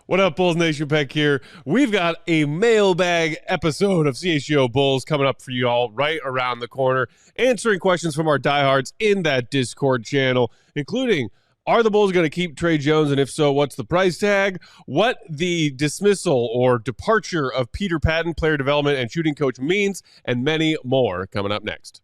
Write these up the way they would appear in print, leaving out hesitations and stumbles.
What up, Bulls Nation? Peck here. We've got a mailbag episode of CHGO Bulls coming up for you all right around the corner, answering questions from our diehards in that Discord channel, including, are the Bulls going to keep Trey Jones, and if so, what's the price tag? What the dismissal or departure of Peter Patton, player development and shooting coach, means, and many more coming up next.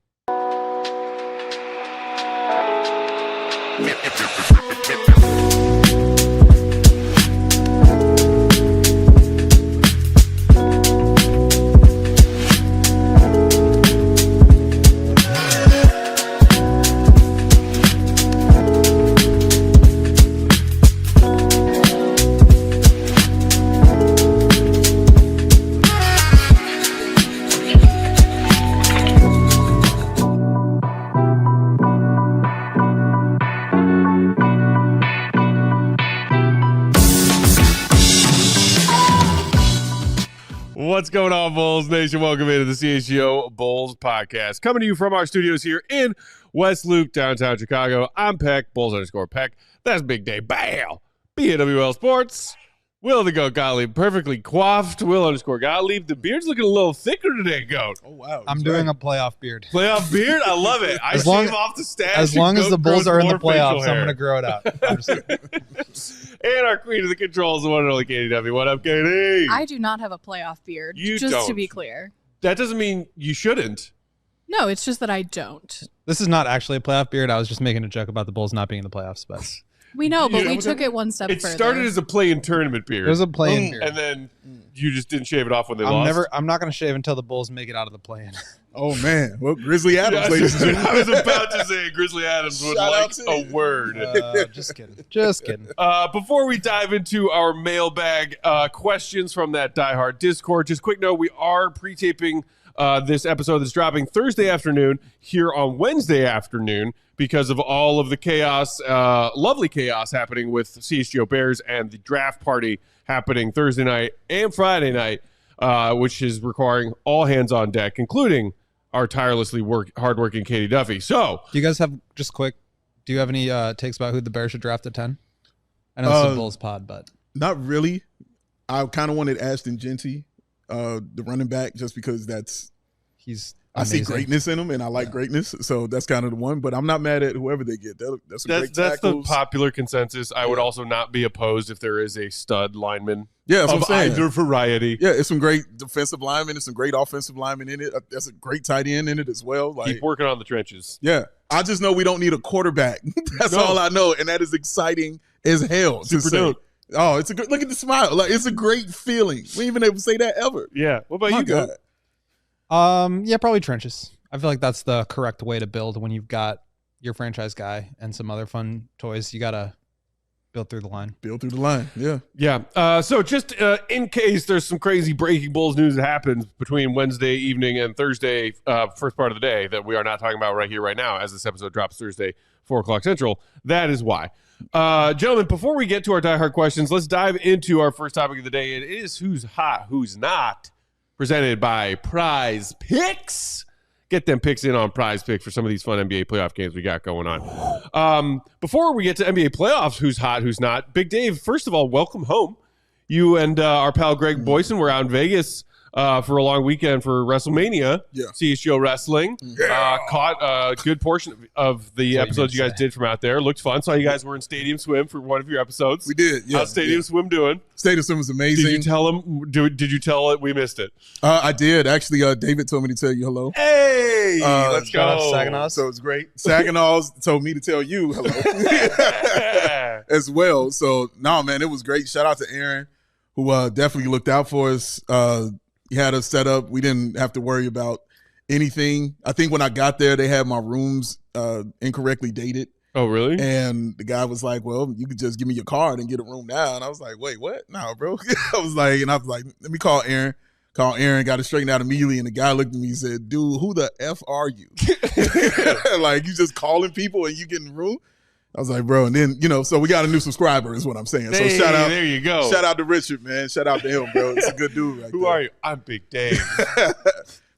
What's going on, Bulls Nation? Welcome into the CHGO Bulls podcast. Coming to you from our studios here in West Loop, downtown Chicago. I'm Peck, Bulls_Peck. That's Big Day Bow. BAWL Sports. Will the Goat Gottlieb, perfectly coiffed. Will_Gottlieb. The beard's looking a little thicker today, Goat. Oh, wow. I'm doing a playoff beard. Playoff beard? I love it. I shave off the stash. As long as the Bulls are in the playoffs, I'm going to grow it out. And our queen of the controls, the one and only Katie W. What up, Katie? I do not have a playoff beard, to be clear. That doesn't mean you shouldn't. No, it's just that I don't. This is not actually a playoff beard. I was just making a joke about the Bulls not being in the playoffs, but we know, but we took it one step further. It started as a play-in tournament beard. It was a play-in beard. And then you just didn't shave it off when they lost? I'm not going to shave until the Bulls make it out of the play-in. Oh, man. Well, Grizzly Adams, ladies and gentlemen. I was about to say Grizzly Adams would like a word. Just kidding. Just kidding. Before we dive into our mailbag questions from that diehard Discord, just quick note, we are pre-taping this episode that's dropping Thursday afternoon here on Wednesday afternoon because of all of the chaos, lovely chaos happening with CHGO Bears and the draft party happening Thursday night and Friday night, which is requiring all hands on deck, including our tirelessly hardworking Katie Duffy. So, do you guys have, just quick, do you have any takes about who the Bears should draft at 10? I know it's a Bulls pod, but. Not really. I kind of wanted Ashton Genty, the running back, just because he's I see greatness in him, and I like greatness, so that's kind of the one. But I'm not mad at whoever they get. That's the popular consensus. I would also not be opposed if there is a stud lineman. Yeah, that's of what I'm saying. Either variety. Yeah, it's some great defensive linemen. It's some great offensive linemen in it. There's a great tight end in it as well. Keep working on the trenches. Yeah, I just know we don't need a quarterback. That's all I know, and that is exciting as hell. Super dope. Oh, it's a good look at the smile. Like, it's a great feeling. We ain't been able to say that ever. Yeah. What about you, God? Yeah, probably trenches. I feel like that's the correct way to build when you've got your franchise guy and some other fun toys. You gotta build through the line. Build through the line. Yeah. Yeah. So just in case there's some crazy breaking Bulls news that happens between Wednesday evening and Thursday, first part of the day that we are not talking about right here, right now, as this episode drops Thursday, 4:00 Central. That is why. Gentlemen, before we get to our diehard questions, let's dive into our first topic of the day. It is who's hot, who's not, presented by Prize Picks. Get them picks in on Prize Pick for some of these fun NBA playoff games we got going on. Before we get to NBA playoffs, who's hot, who's not, Big Dave, first of all, welcome home. You and our pal Greg Boyson were out in Vegas for a long weekend for WrestleMania, CHGO Wrestling. Caught a good portion of the episodes you guys did from out there. Looked fun. Saw you guys were in Stadium Swim for one of your episodes. We did. Yeah. How's Stadium Swim doing? Stadium Swim was amazing. Did you tell him? Did you tell it we missed it? I did. Actually, David told me to tell you hello. Hey, let's go. Saginaw. So it's great. Saginaw's told me to tell you hello as well. So, no, man, it was great. Shout out to Aaron, who definitely looked out for us. He had us set up. We didn't have to worry about anything. I think when I got there, they had my rooms incorrectly dated. Oh, really? And the guy was like, well, you could just give me your card and get a room now. And I was like, wait, what? No, bro. I was like, let me call Aaron. Call Aaron, got it straightened out immediately. And the guy looked at me and said, dude, who the F are you? Like, you just calling people and you getting a room? I was like, bro, and then, so we got a new subscriber is what I'm saying. So shout out. There you go. Shout out to Richard, man. Shout out to him, bro. It's a good dude right Who are you? I'm Big Dave.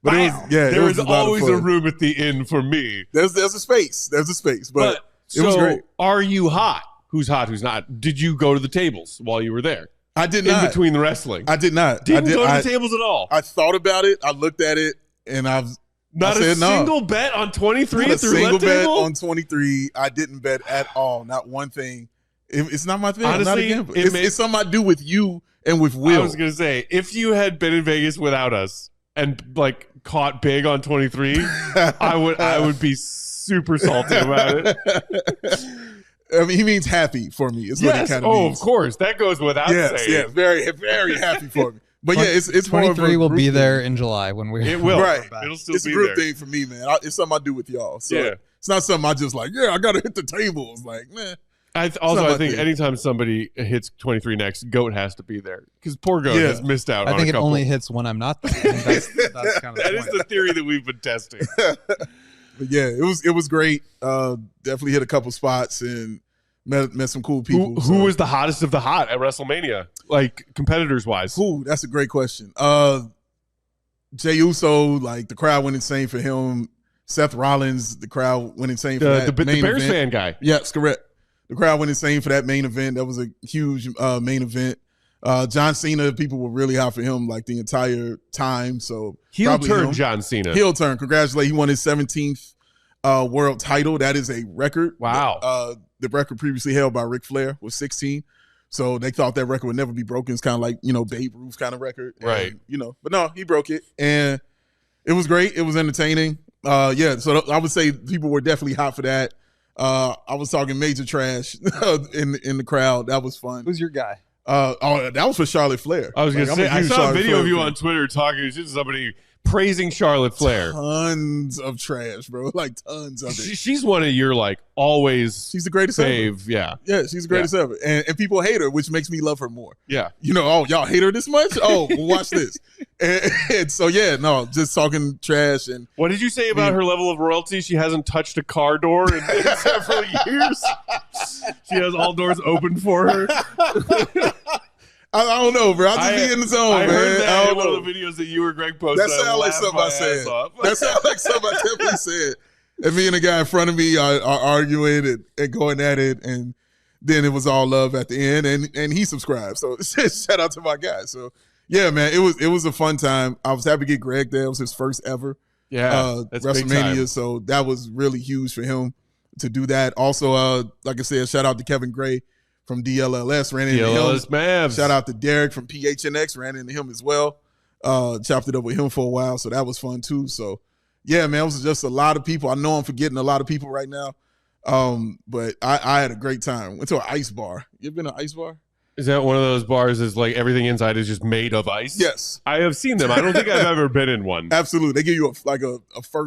But there was always a room at the inn for me. There's a space. There's a space. But it was great. Are you hot? Who's hot? Who's not? Did you go to the tables while you were there? I did in not. between the wrestling. I did not. Didn't go to the tables at all. I thought about it. I looked at it, and I said a single bet on 23 not a through single left bet table? on 23. I didn't bet at all. Not one thing. It's not my thing. Honestly, I'm not a gambler. It's something I do with you and with Will. I was going to say, if you had been in Vegas without us and like caught big on 23, I would be super salty about it. I mean, he means happy for me. Is what he kind of means. Of course. That goes without saying. Yes, very, very happy for me. But yeah, it's 23 will be there in July when we're It will. Right. It'll still It's be a group there. thing for me, man. It's something I do with y'all. So Yeah. it's not something I just like, I got to hit the table. It's like, man. I think anytime somebody hits 23 next, Goat has to be there because poor Goat has missed out. I think it only hits when I'm not there. I think that's kind of that is the theory that we've been testing. But yeah, it was great. Definitely hit a couple spots and met some cool people. Who was the hottest of the hot at WrestleMania, like competitors wise? Ooh, that's a great question. Jey Uso, like the crowd went insane for him. Seth Rollins, the crowd went insane for that. The main Bears event. fan guy. Yes, correct. The crowd went insane for that main event. That was a huge main event. John Cena, people were really hot for him like the entire time. So Heel turn John Cena. Heel turn. Congratulations. He won his 17th world title. That is a record. Wow. The record previously held by Ric Flair was 16. So they thought that record would never be broken. It's kind of like, Babe Ruth kind of record. Right. And, but no, he broke it. And it was great. It was entertaining. So I would say people were definitely hot for that. I was talking major trash in the crowd. That was fun. Who's your guy? That was for Charlotte Flair. I was going to say, I saw a video of you on Twitter talking to somebody praising Charlotte Flair. Tons of trash, bro. Like tons of it. She's one of your like always. She's the greatest fave. ever. Yeah. Yeah, she's the greatest ever. And people hate her, which makes me love her more. Yeah. Y'all hate her this much? Oh, well, watch this. And so, just talking trash. And what did you say about her level of royalty? She hasn't touched a car door in several years. She has all doors open for her. I don't know, bro. I'll just be in the zone, man. I heard that in one of the videos that you or Greg posted. That sounds like something I said. That sounds like something I definitely said. And me and the guy in front of me are arguing and going at it, and then it was all love at the end, and he subscribed. So shout out to my guy. So yeah, man, it was a fun time. I was happy to get Greg there. It was his first ever that's WrestleMania, so that was really huge for him to do that. Also, like I said, shout out to Kevin Gray from DLLS, ran into him. Mavs. Shout out to Derek from PHNX, ran into him as well. Chopped it up with him for a while, so that was fun too. So, yeah, man, it was just a lot of people. I know I'm forgetting a lot of people right now, but I had a great time. Went to an ice bar. You ever been to an ice bar? Is that one of those bars that's like everything inside is just made of ice? Yes. I have seen them. I don't think I've ever been in one. Absolutely. They give you a fur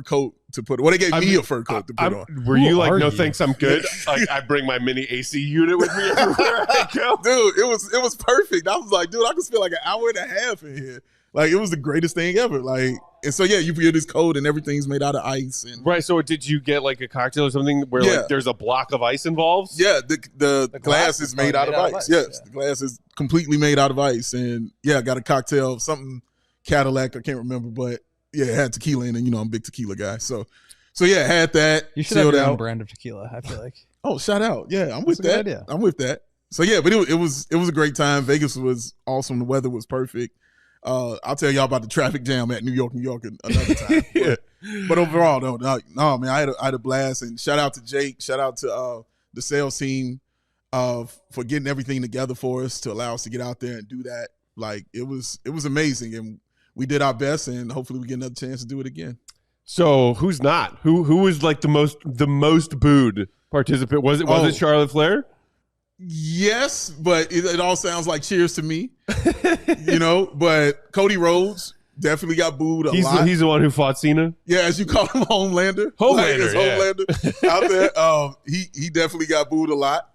coat to put on. Well, they gave me a fur coat to put on. Were you like, no thanks, I'm good? Like I bring my mini AC unit with me everywhere I go. Dude, it was perfect. I was like, dude, I could spend like an hour and a half in here. Like it was the greatest thing ever. Like, and so yeah, you get this coat and everything's made out of ice. And right. So did you get like a cocktail or something where like there's a block of ice involved? Yeah, the glass is made out of ice. Yes, the glass is completely made out of ice. And yeah, I got a cocktail, something Cadillac, I can't remember, but yeah, it had tequila in it. I'm a big tequila guy. So yeah, had that. You should have your own brand of tequila, I feel like. Oh, shout out. Yeah, I'm with that. Idea. I'm with that. So yeah, but it was a great time. Vegas was awesome. The weather was perfect. I'll tell y'all about the traffic jam at New York another time. But overall, no, man, I had a blast. And shout out to Jake. Shout out to the sales team for getting everything together for us to allow us to get out there and do that. Like it was amazing, and we did our best. And hopefully, we get another chance to do it again. So who's not? Who was like the most booed participant? Was it Charlotte Flair? Yes, but it all sounds like cheers to me. But Cody Rhodes definitely got booed a lot. He's the one who fought Cena? Yeah, as you call him, Homelander. Homelander out there. He definitely got booed a lot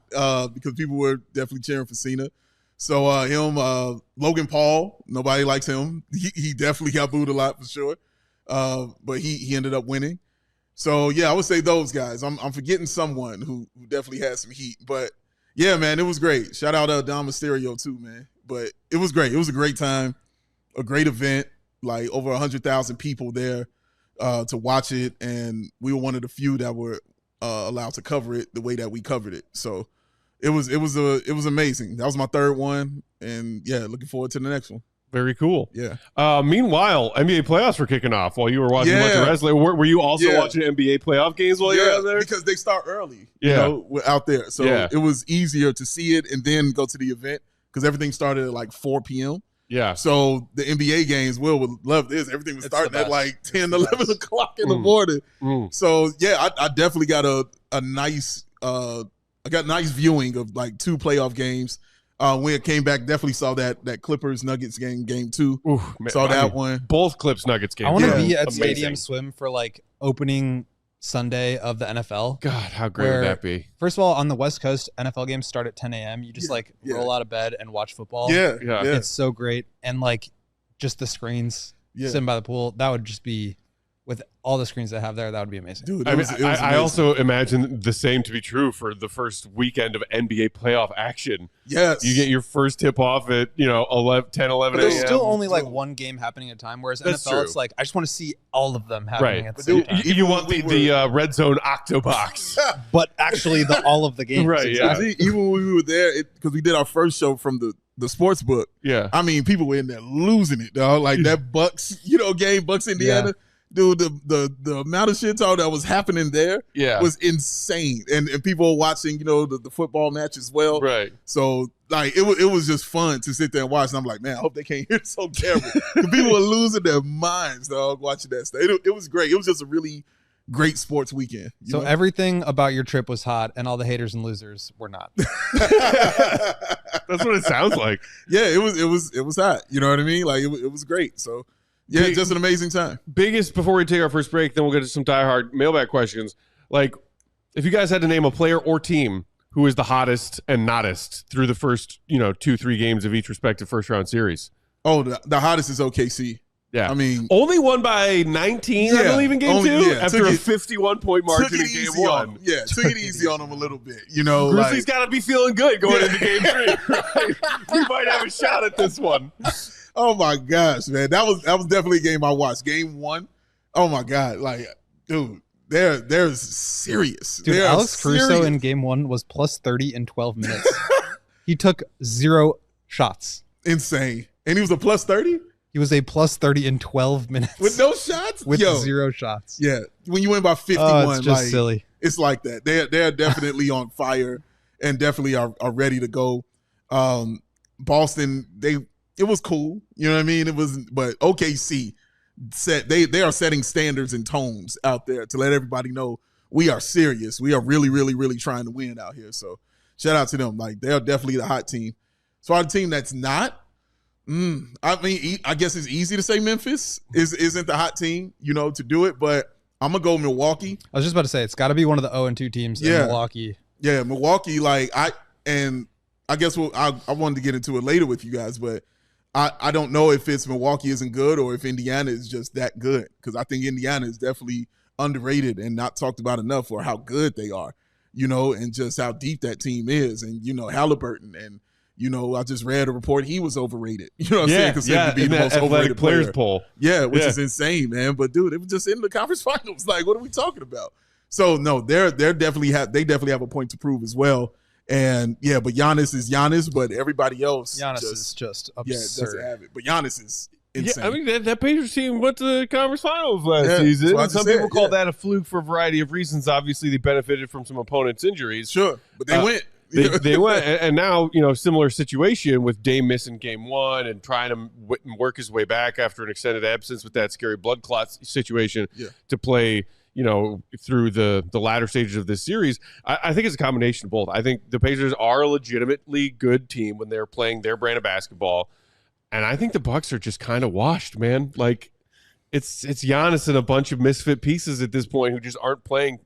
because people were definitely cheering for Cena. So Logan Paul, nobody likes him. He definitely got booed a lot for sure. But he ended up winning. So yeah, I would say those guys. I'm forgetting someone who definitely had some heat, but yeah, man, it was great. Shout out to Dom Mysterio too, man. But it was great. It was a great time, a great event. Like over 100,000 people there to watch it, and we were one of the few that were allowed to cover it the way that we covered it. So it was amazing. That was my third one, and yeah, looking forward to the next one. Very cool. Yeah. Meanwhile, NBA playoffs were kicking off while you were watching a bunch of wrestling. Were you also watching NBA playoff games while you were out there? Because they start early, out there. So it was easier to see it and then go to the event because everything started at like 4 p.m. Yeah. So the NBA games, Will would love this. Everything was starting at like 10, 11 o'clock in the morning. So yeah, I definitely got a nice viewing of like 2 playoff games. When it came back, definitely saw that Clippers Nuggets game 2. Saw that one. Both Clips Nuggets games. I want to be at Stadium Swim for like opening Sunday of the NFL. God, how great would that be? First of all, on the West Coast, NFL games start at 10 a.m. You just roll out of bed and watch football. Yeah. It's so great. And like just the screens sitting by the pool, that would just be, with all the screens they have there, that would be amazing. Dude, I also imagine the same to be true for the first weekend of NBA playoff action. Yes. You get your first tip off at, 10, 11 But a.m. there's still only like one game happening at a time, whereas That's NFL, true. it's like, I just want to see all of them happening at the same time. You want the red zone octobox. But actually all of the games. Right, exactly. Even when we were there, because we did our first show from the sports book. Yeah. I mean, people were in there losing it, dog. Like that Bucks, game, Bucks Indiana. Yeah. Dude, the amount of shit talk that was happening there was insane. And people were watching, the football match as well. Right. So like it was just fun to sit there and watch. And I'm like, man, I hope they can't hear this on camera. People were losing their minds, dog, watching that stuff. It was great. It was just a really great sports weekend. So everything about your trip was hot, and all the haters and losers were not. That's what it sounds like. Yeah, it was hot. You know what I mean? Like it was great. So yeah, just an amazing time. Biggest, before we take our first break, then we'll get to some diehard mailbag questions. Like, if you guys had to name a player or team who is the hottest and nottest through the first, 2-3 games of each respective first round series. Oh, the hottest is OKC. Yeah. I mean, only won by 19, I believe, in game 2 after a 51-point margin in game 1. Yeah, took it easy on them a little bit. Grizzlies got to be feeling good going into game 3. Right? We might have a shot at this one. Oh my gosh, man. That was definitely a game I watched. Game 1. Oh my God. Like, dude, they're serious. Dude, Alex Caruso in game 1 was plus 30 in 12 minutes. He took 0 shots. Insane. And he was a plus 30? He was a plus 30 in 12 minutes. With no shots? With 0 shots. Yeah. When you win by 51, it's just silly. It's like that. They're definitely on fire and definitely are ready to go. Boston, it was cool. You know what I mean? But OKC they are setting standards and tones out there to let everybody know we are serious. We are really, really, really trying to win out here. So shout out to them. Like, they're definitely the hot team. So our team that's not, I mean, I guess it's easy to say Memphis isn't the hot team, to do it, but I'm gonna go Milwaukee. I was just about to say it's got to be one of the 0-2 teams in Milwaukee. Yeah, Milwaukee. Like I guess I wanted to get into it later with you guys, but I don't know if it's Milwaukee isn't good or if Indiana is just that good, because I think Indiana is definitely underrated and not talked about enough for how good they are, and just how deep that team is, and Halliburton, and I just read a report he was overrated. You know what I'm saying? Considered to be the most overrated players player. poll. Yeah, which is insane, man. But dude, it was just in the conference finals. Like, what are we talking about? So no, they definitely have a point to prove as well. And yeah, but Giannis is Giannis, but everybody else is just absurd. Yeah, doesn't have it. But Giannis is insane. Yeah, I mean that Pacers team went to the conference finals last season. And some people call that a fluke for a variety of reasons. Obviously, they benefited from some opponents' injuries. Sure, but they went. They went, and now similar situation with Dame missing game 1 and trying to work his way back after an extended absence with that scary blood clot situation to play. Through the latter stages of this series, I think it's a combination of both. I think the Pacers are a legitimately good team when they're playing their brand of basketball, and I think the Bucks are just kind of washed, man. Like it's Giannis and a bunch of misfit pieces at this point who just aren't playing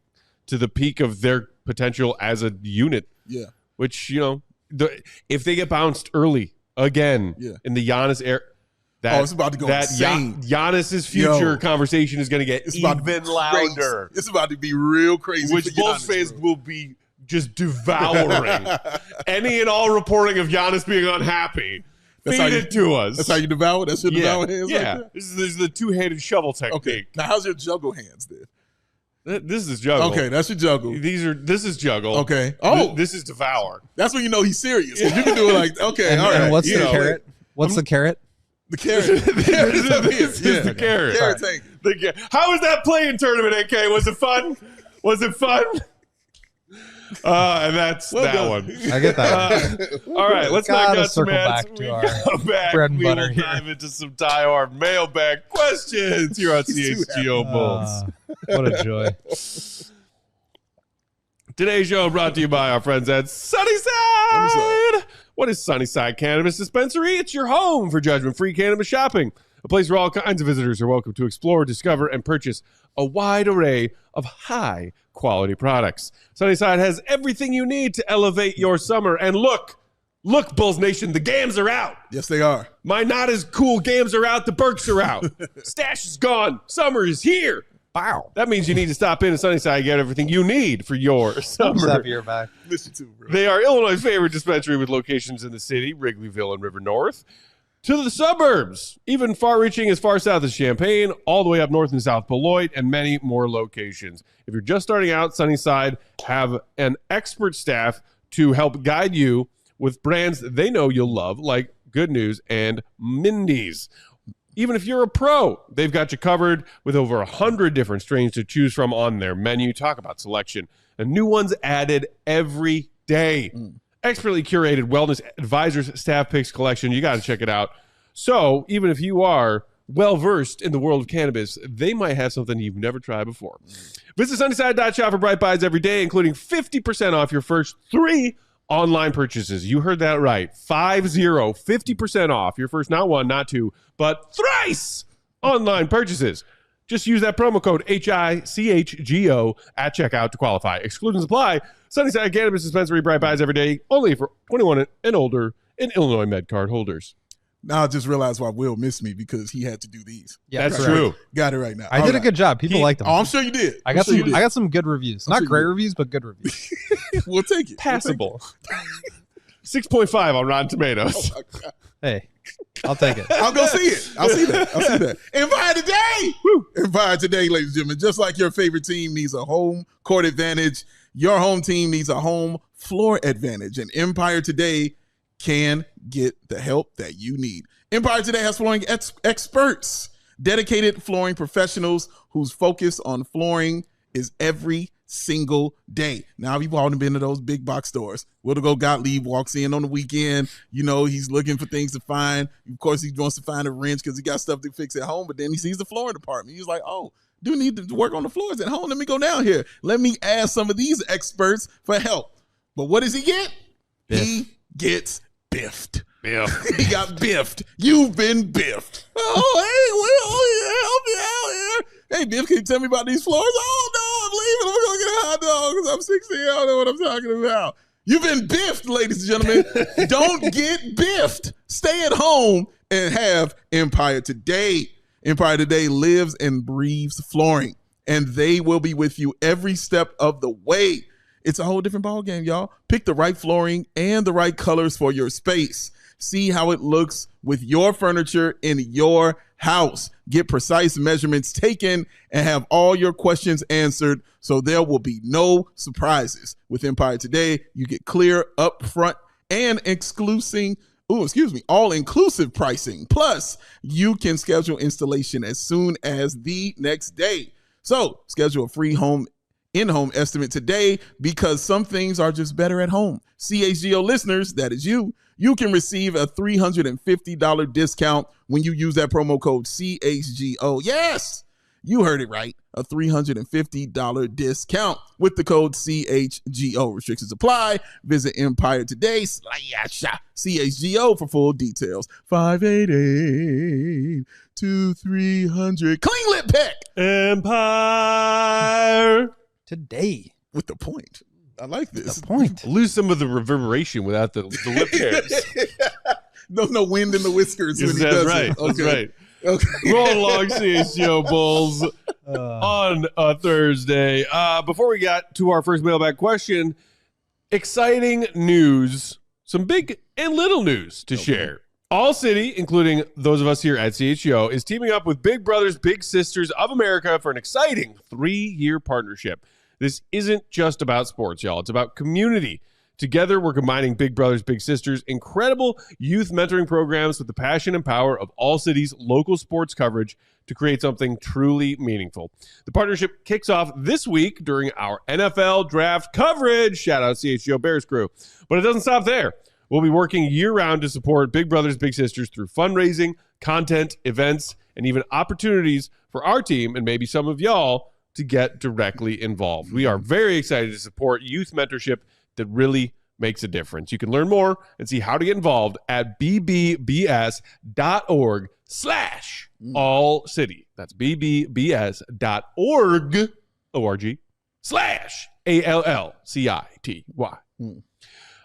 to the peak of their potential as a unit. Yeah, which if they get bounced early again in the Giannis era. It's about to go insane. Giannis's future conversation is going to get even louder. It's about to be real crazy. Which Bulls fans will be just devouring. Any and all reporting of Giannis being unhappy. Feed it to us. That's how you devour? That's your devour hands? Yeah. Like that? This is the two-handed shovel technique. Okay. Now, how's your juggle hands then? This is juggle. Okay, that's your juggle. This is juggle. Okay. Oh, this is devour. That's when you know he's serious. You can do it like, okay, all right. And what's the carrot? What's the carrot? The carrot. The carrot. Carrot tank. How was that playing tournament, AK? Was it fun? Was it fun? And that's that one. I get that. All right, let's not get circle back to our back. bread and We butter will here. dive into some die-hard mailbag questions here on CHGO Bulls. What a joy. Today's show brought to you by our friends at Sunnyside. What is Sunnyside Cannabis Dispensary? It's your home for judgment-free cannabis shopping. A place where all kinds of visitors are welcome to explore, discover, and purchase a wide array of high-quality products. Sunnyside has everything you need to elevate your summer. And look, Bulls Nation, the gams are out. Yes, they are. My not as cool gams are out. The Berks are out. Stash is gone. Summer is here. Wow. That means you need to stop in at Sunnyside and get everything you need for your summer. Back. Miss you too, bro. They are Illinois' favorite dispensary with locations in the city, Wrigleyville and River North, to the suburbs, even far-reaching as far south as Champaign, all the way up north in South Beloit, and many more locations. If you're just starting out, Sunnyside have an expert staff to help guide you with brands they know you'll love, like Good News and Mindy's. Even if you're a pro, they've got you covered with over 100 different strains to choose from on their menu. Talk about selection. And new ones added every day. Expertly curated wellness advisors staff picks collection. You got to check it out. So even if you are well-versed in the world of cannabis, they might have something you've never tried before. Visit Sunnyside.shop for bright buys every day, including 50% off your first 3 online purchases. You heard that right. 50% off your first, not 1, not 2, but thrice online purchases. Just use that promo code HICHGO at checkout to qualify. Exclusions apply. Sunnyside Cannabis Dispensary, bright buys every day, only for 21 and older and Illinois MedCard holders. Now I just realized why Will missed me because he had to do these. Yeah, that's true. Got it right now. I did a good job. People liked them. Oh, I'm sure you did. I got some good reviews. Not great reviews, but good reviews. We'll take it. Passable. 6.5 on Rotten Tomatoes. Oh my God. Hey, I'll take it. I'll go see it. I'll see that. Empire Today. Woo. Empire Today, ladies and gentlemen. Just like your favorite team needs a home court advantage, your home team needs a home floor advantage. And Empire Today can get the help that you need. Empire Today has flooring experts, dedicated flooring professionals whose focus on flooring is every single day. Now, you've all been to those big box stores. Wildegold Gottlieb walks in on the weekend. You know, he's looking for things to find. Of course, he wants to find a wrench because he got stuff to fix at home, but then he sees the flooring department. He's like, oh, do need to work on the floors at home. Let me go down here. Let me ask some of these experts for help. But what does he get? Biff. He gets biffed. Biff. He got biffed. You've been biffed. Oh, hey, Will, help me out here. Hey, Biff, can you tell me about these floors? Oh, no, I'm leaving. I'm going to get a hot dog because I'm 16. I don't know what I'm talking about. You've been biffed, ladies and gentlemen. Don't get biffed. Stay at home and have Empire Today. Empire Today lives and breathes flooring, and they will be with you every step of the way. It's a whole different ballgame, y'all. Pick the right flooring and the right colors for your space. See how it looks with your furniture in your house. Get precise measurements taken and have all your questions answered so there will be no surprises. With Empire Today, you get clear, upfront, and all-inclusive pricing. Plus, you can schedule installation as soon as the next day. So, schedule a free in-home estimate today because some things are just better at home. CHGO listeners, that is you. You can receive a $350 discount when you use that promo code CHGO. Yes, you heard it right. A $350 discount with the code CHGO. Restrictions apply. Visit Empire Today /CHGO for full details. 588-2300. Clean lip pick. Empire Today. With the point. I like this. The point. Lose some of the reverberation without the lip hairs. No wind in the whiskers. Yes, when he that's does right. It. That's Okay. right. Okay. Roll along, CHGO Bulls, on a Thursday. Before we got to our first mailbag question, exciting news, some big and little news to share ALLCITY, including those of us here at CHGO, is teaming up with Big Brothers Big Sisters of America for an exciting 3-year partnership. This isn't just about sports, y'all. It's about community. Together, we're combining Big Brothers Big Sisters' incredible youth mentoring programs with the passion and power of ALLCITY's local sports coverage to create something truly meaningful. The partnership kicks off this week during our NFL draft coverage. Shout out CHGO Bears crew. But it doesn't stop there. We'll be working year-round to support Big Brothers Big Sisters through fundraising, content, events, and even opportunities for our team and maybe some of y'all to get directly involved. We are very excited to support youth mentorship that really makes a difference. You can learn more and see how to get involved at bbbs.org/ALLCITY. That's bbbs.org/ALLCITY.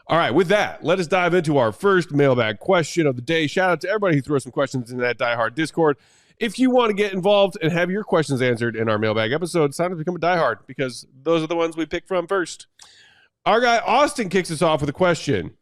All right, with that, let us dive into our first mailbag question of the day. Shout out to everybody who threw us some questions in that Die Hard Discord. If you want to get involved and have your questions answered in our mailbag episode, it's time to become a Die Hard because those are the ones we pick from first. Our guy Austin kicks us off with a question.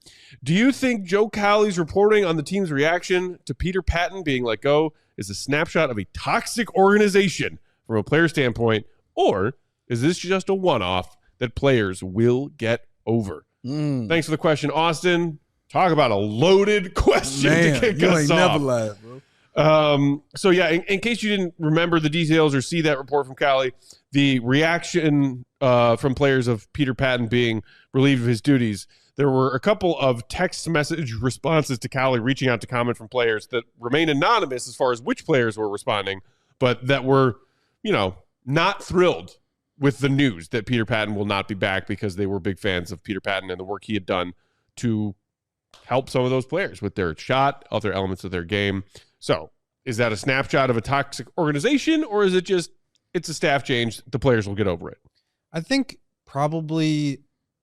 Do you think Joe Cowley's reporting on the team's reaction to Peter Patton being let go is a snapshot of a toxic organization from a player standpoint, or is this just a one-off that players will get over? Thanks for the question, Austin. Talk about a loaded question to kick us off. Never lied, bro. So yeah, in case you didn't remember the details or see that report from Cowley, the reaction from players of Peter Patton being relieved of his duties, there were a couple of text message responses to Cowley reaching out to comment from players that remain anonymous as far as which players were responding, but that were, not thrilled with the news that Peter Patton will not be back because they were big fans of Peter Patton and the work he had done to help some of those players with their shot, other elements of their game. So is that a snapshot of a toxic organization, or is it just it's a staff change, the players will get over it? I think probably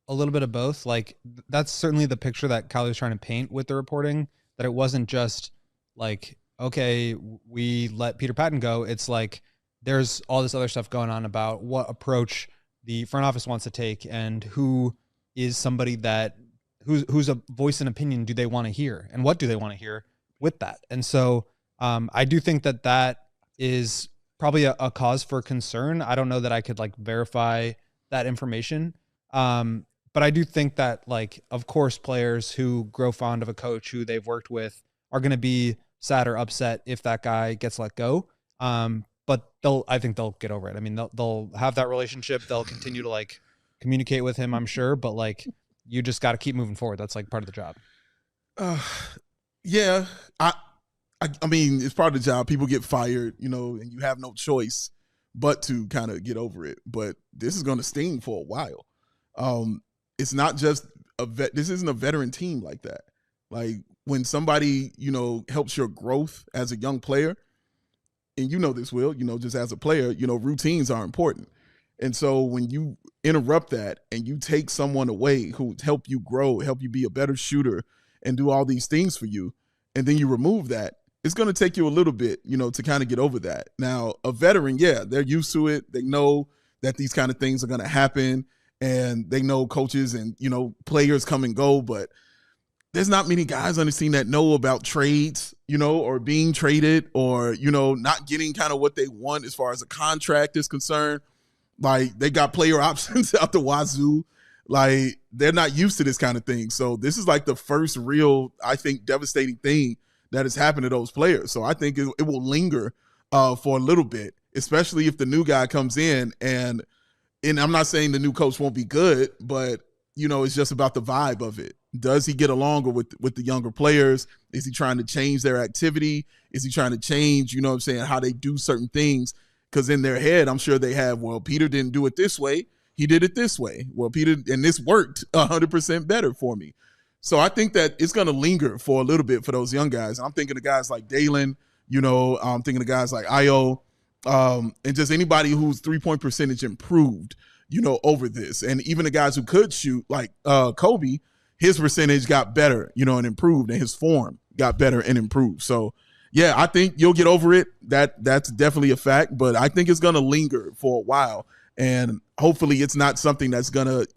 a little bit of both. Like, that's certainly the picture that Cowley was trying to paint with the reporting, that it wasn't just like, okay, we let Peter Patton go. It's like there's all this other stuff going on about what approach the front office wants to take and who is somebody that who's a voice and opinion do they want to hear and what do they want to hear with that. And so I do think that is probably a cause for concern. I don't know that I could verify that information. But I do think that of course, players who grow fond of a coach who they've worked with are going to be sad or upset if that guy gets let go. But I think they'll get over it. I mean, they'll have that relationship. They'll continue to communicate with him, I'm sure, but you just got to keep moving forward. That's part of the job. Yeah. I mean, it's part of the job. People get fired, and you have no choice but to kind of get over it. But this is going to sting for a while. It's not just this isn't a veteran team like that. When somebody, helps your growth as a young player, and this, Will, just as a player, routines are important. And so when you interrupt that and you take someone away who help you grow, help you be a better shooter and do all these things for you, and then you remove that, it's going to take you a little bit, to kind of get over that. Now, a veteran, yeah, they're used to it. They know that these kind of things are going to happen, and they know coaches and, players come and go, but there's not many guys on the team that know about trades, or being traded or, not getting kind of what they want as far as a contract is concerned. They got player options out the wazoo. They're not used to this kind of thing. So this is the first real, I think, devastating thing that has happened to those players. So I think it will linger for a little bit, especially if the new guy comes in. And I'm not saying the new coach won't be good, but, it's just about the vibe of it. Does he get along with the younger players? Is he trying to change their activity? Is he trying to change, how they do certain things? Because in their head, I'm sure they have, well, Peter didn't do it this way. He did it this way. Well, Peter, and this worked 100% better for me. So I think that it's going to linger for a little bit for those young guys. I'm thinking of guys like Dalen, I'm thinking of guys like Io, and just anybody whose 3-point percentage improved, over this. And even the guys who could shoot, like Kobe, his percentage got better, and improved, and his form got better and improved. So, yeah, I think you'll get over it. That's definitely a fact, but I think it's going to linger for a while. And hopefully it's not something that's going to,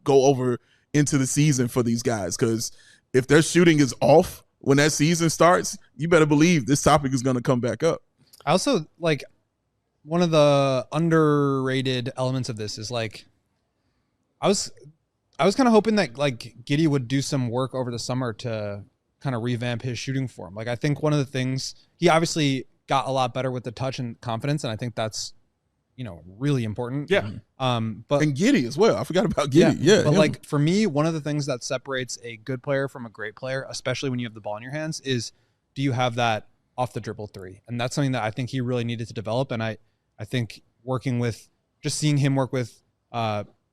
go over into the season for these guys. Because if their shooting is off, when that season starts, you better believe this topic is going to come back up. I also like one of the underrated elements of this is like I was kind of hoping that like Giddey would do some work over the summer to kind of revamp his shooting form. Like I think one of the things he obviously got a lot better with the touch and confidence, and I think that's really important. Yeah. But And Giddey as well. I forgot about Giddey. Yeah. But like for me, one of the things that separates a good player from a great player, especially when you have the ball in your hands, is do you have that off the dribble three? And that's something that I think he really needed to develop. And I think seeing him work with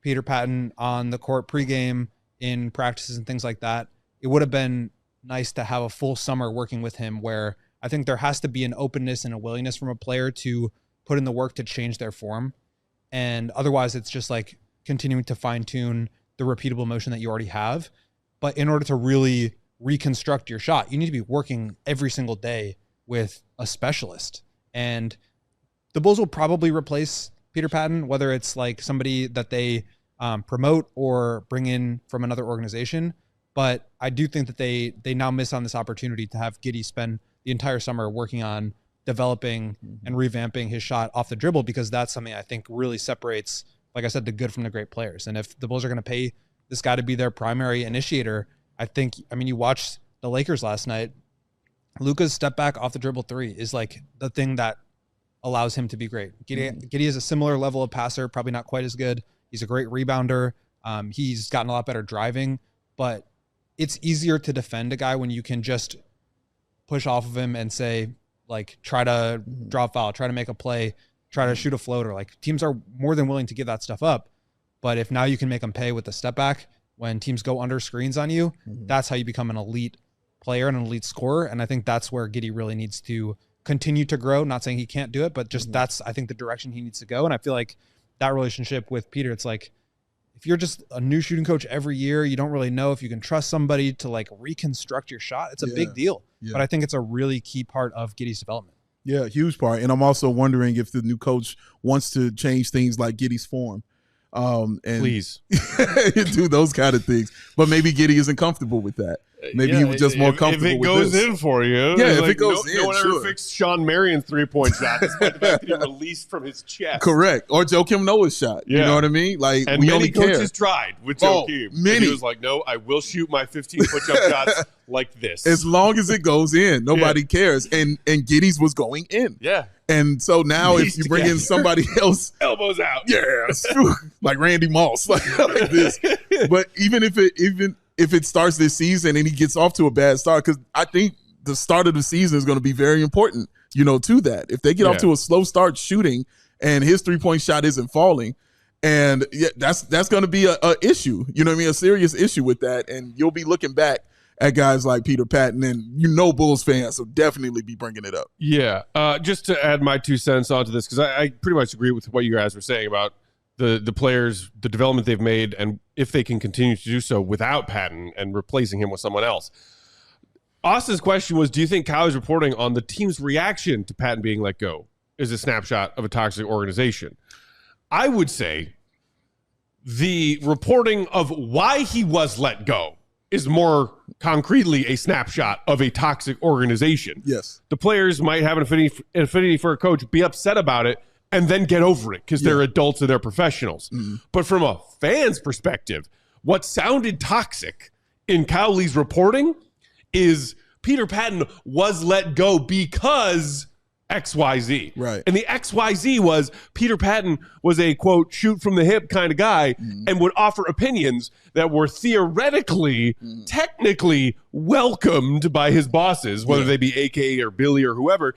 Peter Patton on the court pregame in practices and things like that, it would have been nice to have a full summer working with him where I think there has to be an openness and a willingness from a player to put in the work to change their form. And otherwise it's just like continuing to fine tune the repeatable motion that you already have. But in order to really reconstruct your shot, you need to be working every single day with a specialist. And the Bulls will probably replace Peter Patton, whether it's like somebody that they promote or bring in from another organization. But I do think that they now miss on this opportunity to have Giddey spend the entire summer working on developing and revamping his shot off the dribble, because that's something I think really separates, like I said, the good from the great players. And if the Bulls are going to pay this guy to be their primary initiator, you watched the Lakers last night. Luka's step back off the dribble three is like the thing that allows him to be great. Giddey is a similar level of passer, probably not quite as good. He's a great rebounder. He's gotten a lot better driving, but it's easier to defend a guy when you can just push off of him and say, like, try to draw a foul, try to make a play, try to shoot a floater. Like, teams are more than willing to give that stuff up. But if now you can make them pay with a step back when teams go under screens on you, that's how you become an elite player and an elite scorer. And I think that's where Giddey really needs to continue to grow. Not saying he can't do it, but just that's, I think, the direction he needs to go. And I feel like that relationship with Peter, it's like, if you're just a new shooting coach every year, you don't really know if you can trust somebody to like reconstruct your shot. It's a big deal. Yeah. But I think it's a really key part of Giddey's development. Yeah, huge part. And I'm also wondering if the new coach wants to change things like Giddey's form. And please do those kind of things. But maybe Giddey isn't comfortable with that. Maybe he was just more comfortable with this. If it goes in for you. Yeah, if it goes in, no one ever fixed Sean Marion's three-point shot despite the fact that he released from his chest. Correct. Or Joakim Noah's shot. Yeah. You know what I mean? Like, and we many only coaches tried with Joakim. Many. And he was like, no, I will shoot my 15-foot jump shots like this. As long as it goes in. Nobody cares. And Giddey's was going in. Yeah. And so now if you bring in somebody else. Elbows out. Yes. Like Randy Moss. Like this. But even if it starts this season and he gets off to a bad start, because I think the start of the season is going to be very important, to that. If they get off to a slow start shooting and his three-point shot isn't falling, and that's going to be a issue, a serious issue with that. And you'll be looking back at guys like Peter Patton, and Bulls fans will definitely be bringing it up. Yeah. Just to add my 2 cents onto this, because I pretty much agree with what you guys were saying about the players, the development they've made, and if they can continue to do so without Patton and replacing him with someone else. Austin's question was, do you think Kylie's reporting on the team's reaction to Patton being let go is a snapshot of a toxic organization? I would say the reporting of why he was let go is more concretely a snapshot of a toxic organization. Yes. The players might have an affinity for a coach, be upset about it, and then get over it because they're adults and they're professionals. But from a fan's perspective, what sounded toxic in Cowley's reporting is Peter Patton was let go because XYZ. Right. And the XYZ was Peter Patton was a, quote, shoot from the hip kind of guy and would offer opinions that were theoretically, technically welcomed by his bosses, whether they be AKA or Billy or whoever,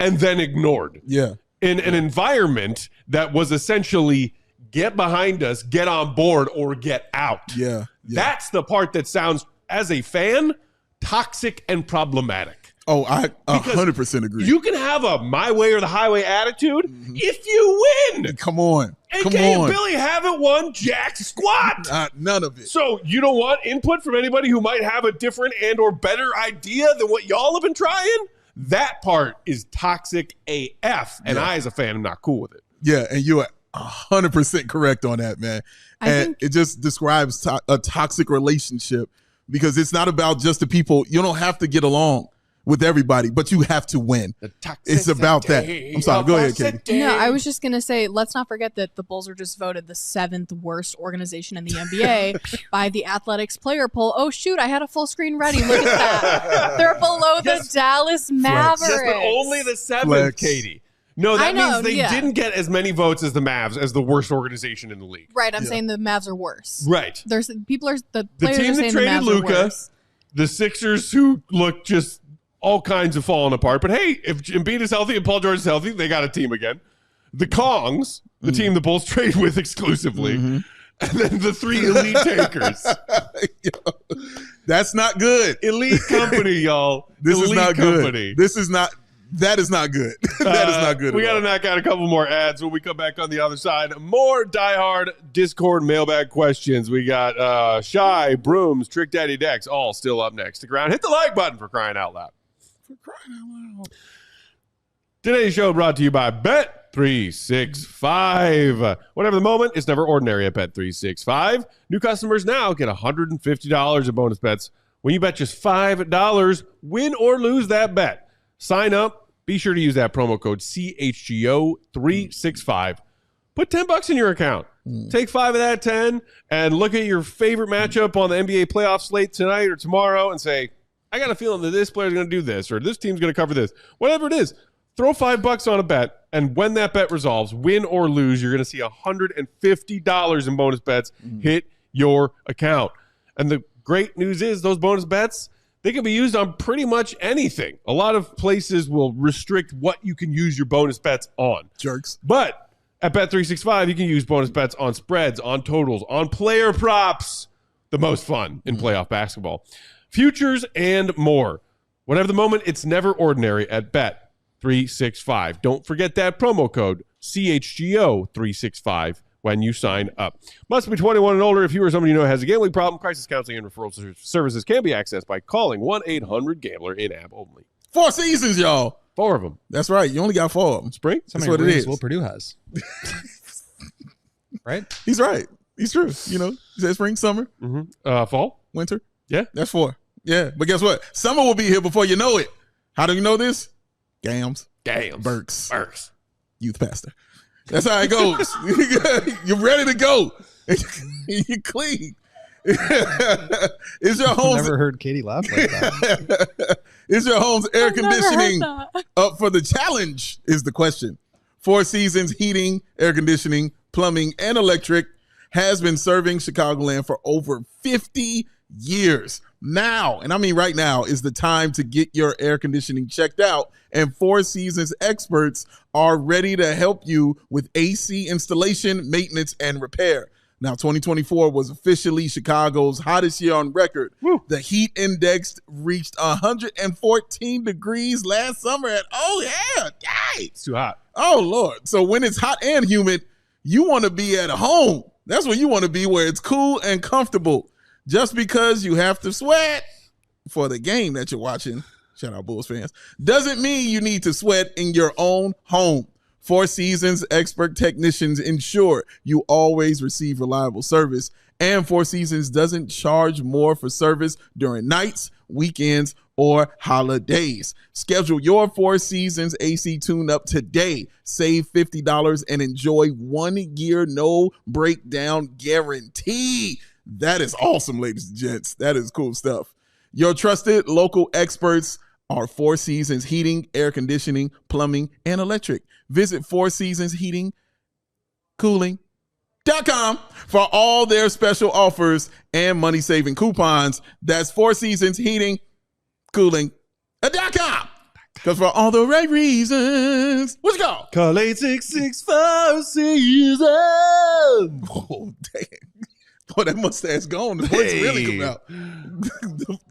and then ignored. Yeah. In an environment that was essentially get behind us, get on board, or get out. Yeah. That's the part that sounds, as a fan, toxic and problematic. Oh, I 100% agree. You can have a my way or the highway attitude if you win. Come on. AKA and Billy haven't won jack squat. None of it. So you don't want input from anybody who might have a different and or better idea than what y'all have been trying? That part is toxic AF, and I, as a fan, am not cool with it. Yeah, and you are 100% correct on that, man. And it just describes a toxic relationship because it's not about just the people. You don't have to get along with everybody, but you have to win. It's about that. I'm sorry. Go ahead, Katie. No, I was just going to say, let's not forget that the Bulls were just voted the 7th worst organization in the NBA by the Athletics player poll. Oh, shoot. I had a full screen ready. Look at that. They're below the Dallas Mavericks. Yes, but only the 7th, Katie. No, that means they didn't get as many votes as the Mavs as the worst organization in the league. Right. I'm saying the Mavs are worse. Right. The players team are saying that traded Luka, the Sixers who look just all kinds of falling apart. But hey, if Embiid is healthy and Paul George is healthy, they got a team again. The Kongs, the team the Bulls trade with exclusively, and then the 3 elite takers. That's not good. Elite company, y'all. This elite is not company. Good. That is not good. That is not good. We got to knock out a couple more ads when we come back on the other side. More diehard Discord mailbag questions. We got Shy, Brooms, Trick Daddy Dex, all still up next. Stick around. Hit the like button for crying out loud. Today's show brought to you by Bet365. Whatever the moment, it's never ordinary at Bet365. New customers now get $150 in bonus bets when you bet just $5. Win or lose that bet. Sign up. Be sure to use that promo code CHGO365. Put $10 in your account. Take 5 of that 10 and look at your favorite matchup on the NBA playoff slate tonight or tomorrow and say, I got a feeling that this player's going to do this or this team's going to cover this. Whatever it is, throw $5 on a bet, and when that bet resolves, win or lose, you're going to see $150 in bonus bets hit your account. And the great news is those bonus bets, they can be used on pretty much anything. A lot of places will restrict what you can use your bonus bets on. Jerks. But at Bet365, you can use bonus bets on spreads, on totals, on player props. The most fun in playoff basketball. Futures and more. Whatever the moment, it's never ordinary at Bet365. Don't forget that promo code CHGO365 when you sign up. Must be 21 and older. If you or somebody you know has a gambling problem, crisis counseling and referral services can be accessed by calling 1-800-GAMBLER in-app only. 4 seasons, y'all. 4 of them. That's right. You only got 4 of them. Spring? That's what it is. Will Purdue has. Right? He's right. He's true. You know, he said spring, summer, Fall? winter. Yeah. That's 4. Yeah. But guess what? Summer will be here before you know it. How do you know this? Gams. Burks. Youth pastor. That's how it goes. You're ready to go. You're clean. Is your home's I've never heard Katie laugh like that. Is your home's air conditioning up for the challenge? Is the question. 4 Seasons Heating, Air Conditioning, Plumbing, and Electric has been serving Chicagoland for over 50 years. Now, and I mean right now, is the time to get your air conditioning checked out, and 4 Seasons experts are ready to help you with AC installation, maintenance, and repair. Now, 2024 was officially Chicago's hottest year on record. Woo. The heat index reached 114 degrees last summer. It's too hot. Oh, Lord. So when it's hot and humid, you want to be at home. That's where you want to be, where it's cool and comfortable. Just because you have to sweat for the game that you're watching, shout out Bulls fans, doesn't mean you need to sweat in your own home. 4 Seasons expert technicians ensure you always receive reliable service, and 4 Seasons doesn't charge more for service during nights, weekends, or holidays. Schedule your 4 Seasons AC tune-up today. Save $50 and enjoy 1 year no breakdown guarantee. That is awesome, ladies and gents. That is cool stuff. Your trusted local experts are 4 Seasons Heating, Air Conditioning, Plumbing, and Electric. Visit 4 Seasons Heating, Cooling.com for all their special offers and money-saving coupons. That's 4 Seasons Heating, Cooling.com. Because for all the right reasons, let's go. Call 866 Seasons. Oh, dang. Boy, that mustache gone. The voice really come out.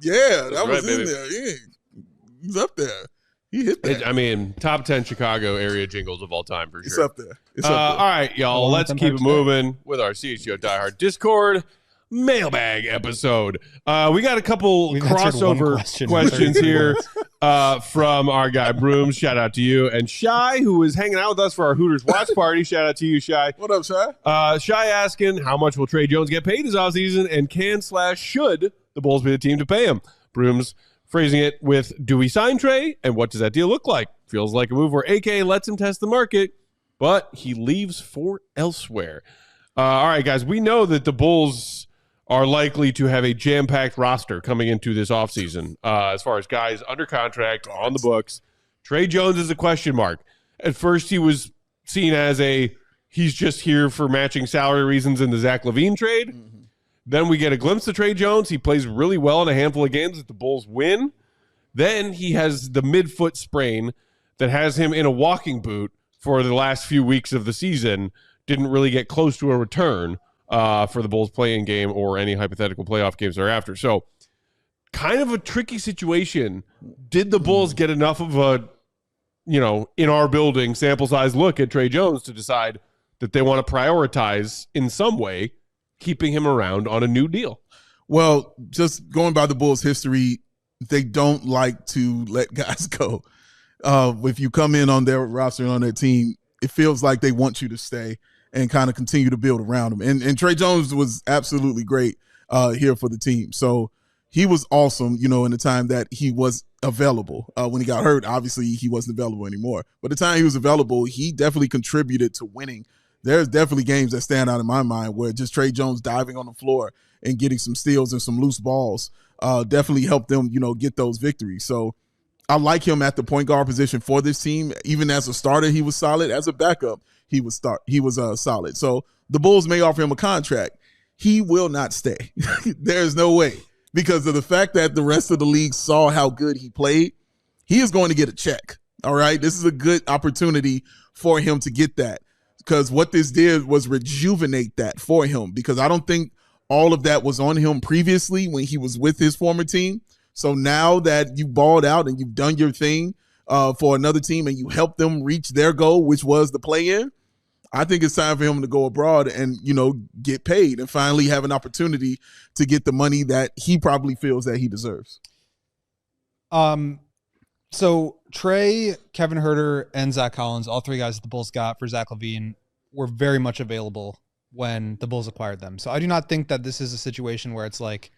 Yeah, that was in there. Yeah. He's up there. He hit that. I mean, top 10 Chicago area jingles of all time for sure. It's up there. It's up there. All right, y'all. Let's keep it moving with our CHGO Die Hard Discord mailbag episode. We got a couple crossover questions here from our guy Brooms. Shout out to you. And Shy, who was hanging out with us for our Hooters watch party. Shout out to you, Shy. What up, Shy? Shy asking, how much will Trey Jones get paid this offseason, and can/should the Bulls be the team to pay him. Broom's phrasing it with, do we sign Trey? And what does that deal look like? Feels like a move where AK lets him test the market, but he leaves for elsewhere. All right, guys, we know that the Bulls are likely to have a jam-packed roster coming into this offseason as far as guys under contract, on the books. Trey Jones is a question mark. At first, he was seen as he's just here for matching salary reasons in the Zach LaVine trade. Mm-hmm. Then we get a glimpse of Trey Jones. He plays really well in a handful of games that the Bulls win. Then he has the midfoot sprain that has him in a walking boot for the last few weeks of the season. Didn't really get close to a return for the Bulls playing game or any hypothetical playoff games thereafter. So kind of a tricky situation. Did the Bulls get enough of a, in our building sample size look at Trey Jones to decide that they want to prioritize in some way keeping him around on a new deal? Well, just going by the Bulls' history, they don't like to let guys go. If you come in on their roster and on their team, it feels like they want you to stay and kind of continue to build around him. And Trey Jones was absolutely great here for the team. So he was awesome, in the time that he was available. When he got hurt, obviously he wasn't available anymore. But the time he was available, he definitely contributed to winning. There's definitely games that stand out in my mind where just Trey Jones diving on the floor and getting some steals and some loose balls definitely helped them, get those victories. So I like him at the point guard position for this team. Even as a starter, he was solid. As a backup, he was solid. So the Bulls may offer him a contract. He will not stay. There's no way, because of the fact that the rest of the league saw how good he played. He is going to get a check. All right. This is a good opportunity for him to get that, because what this did was rejuvenate that for him, because I don't think all of that was on him previously when he was with his former team. So now that you balled out and you've done your thing for another team and you helped them reach their goal, which was the play-in, I think it's time for him to go abroad and, get paid and finally have an opportunity to get the money that he probably feels that he deserves. So Trey, Kevin Huerter, and Zach Collins, all three guys that the Bulls got for Zach LaVine, were very much available when the Bulls acquired them. So I do not think that this is a situation where it's like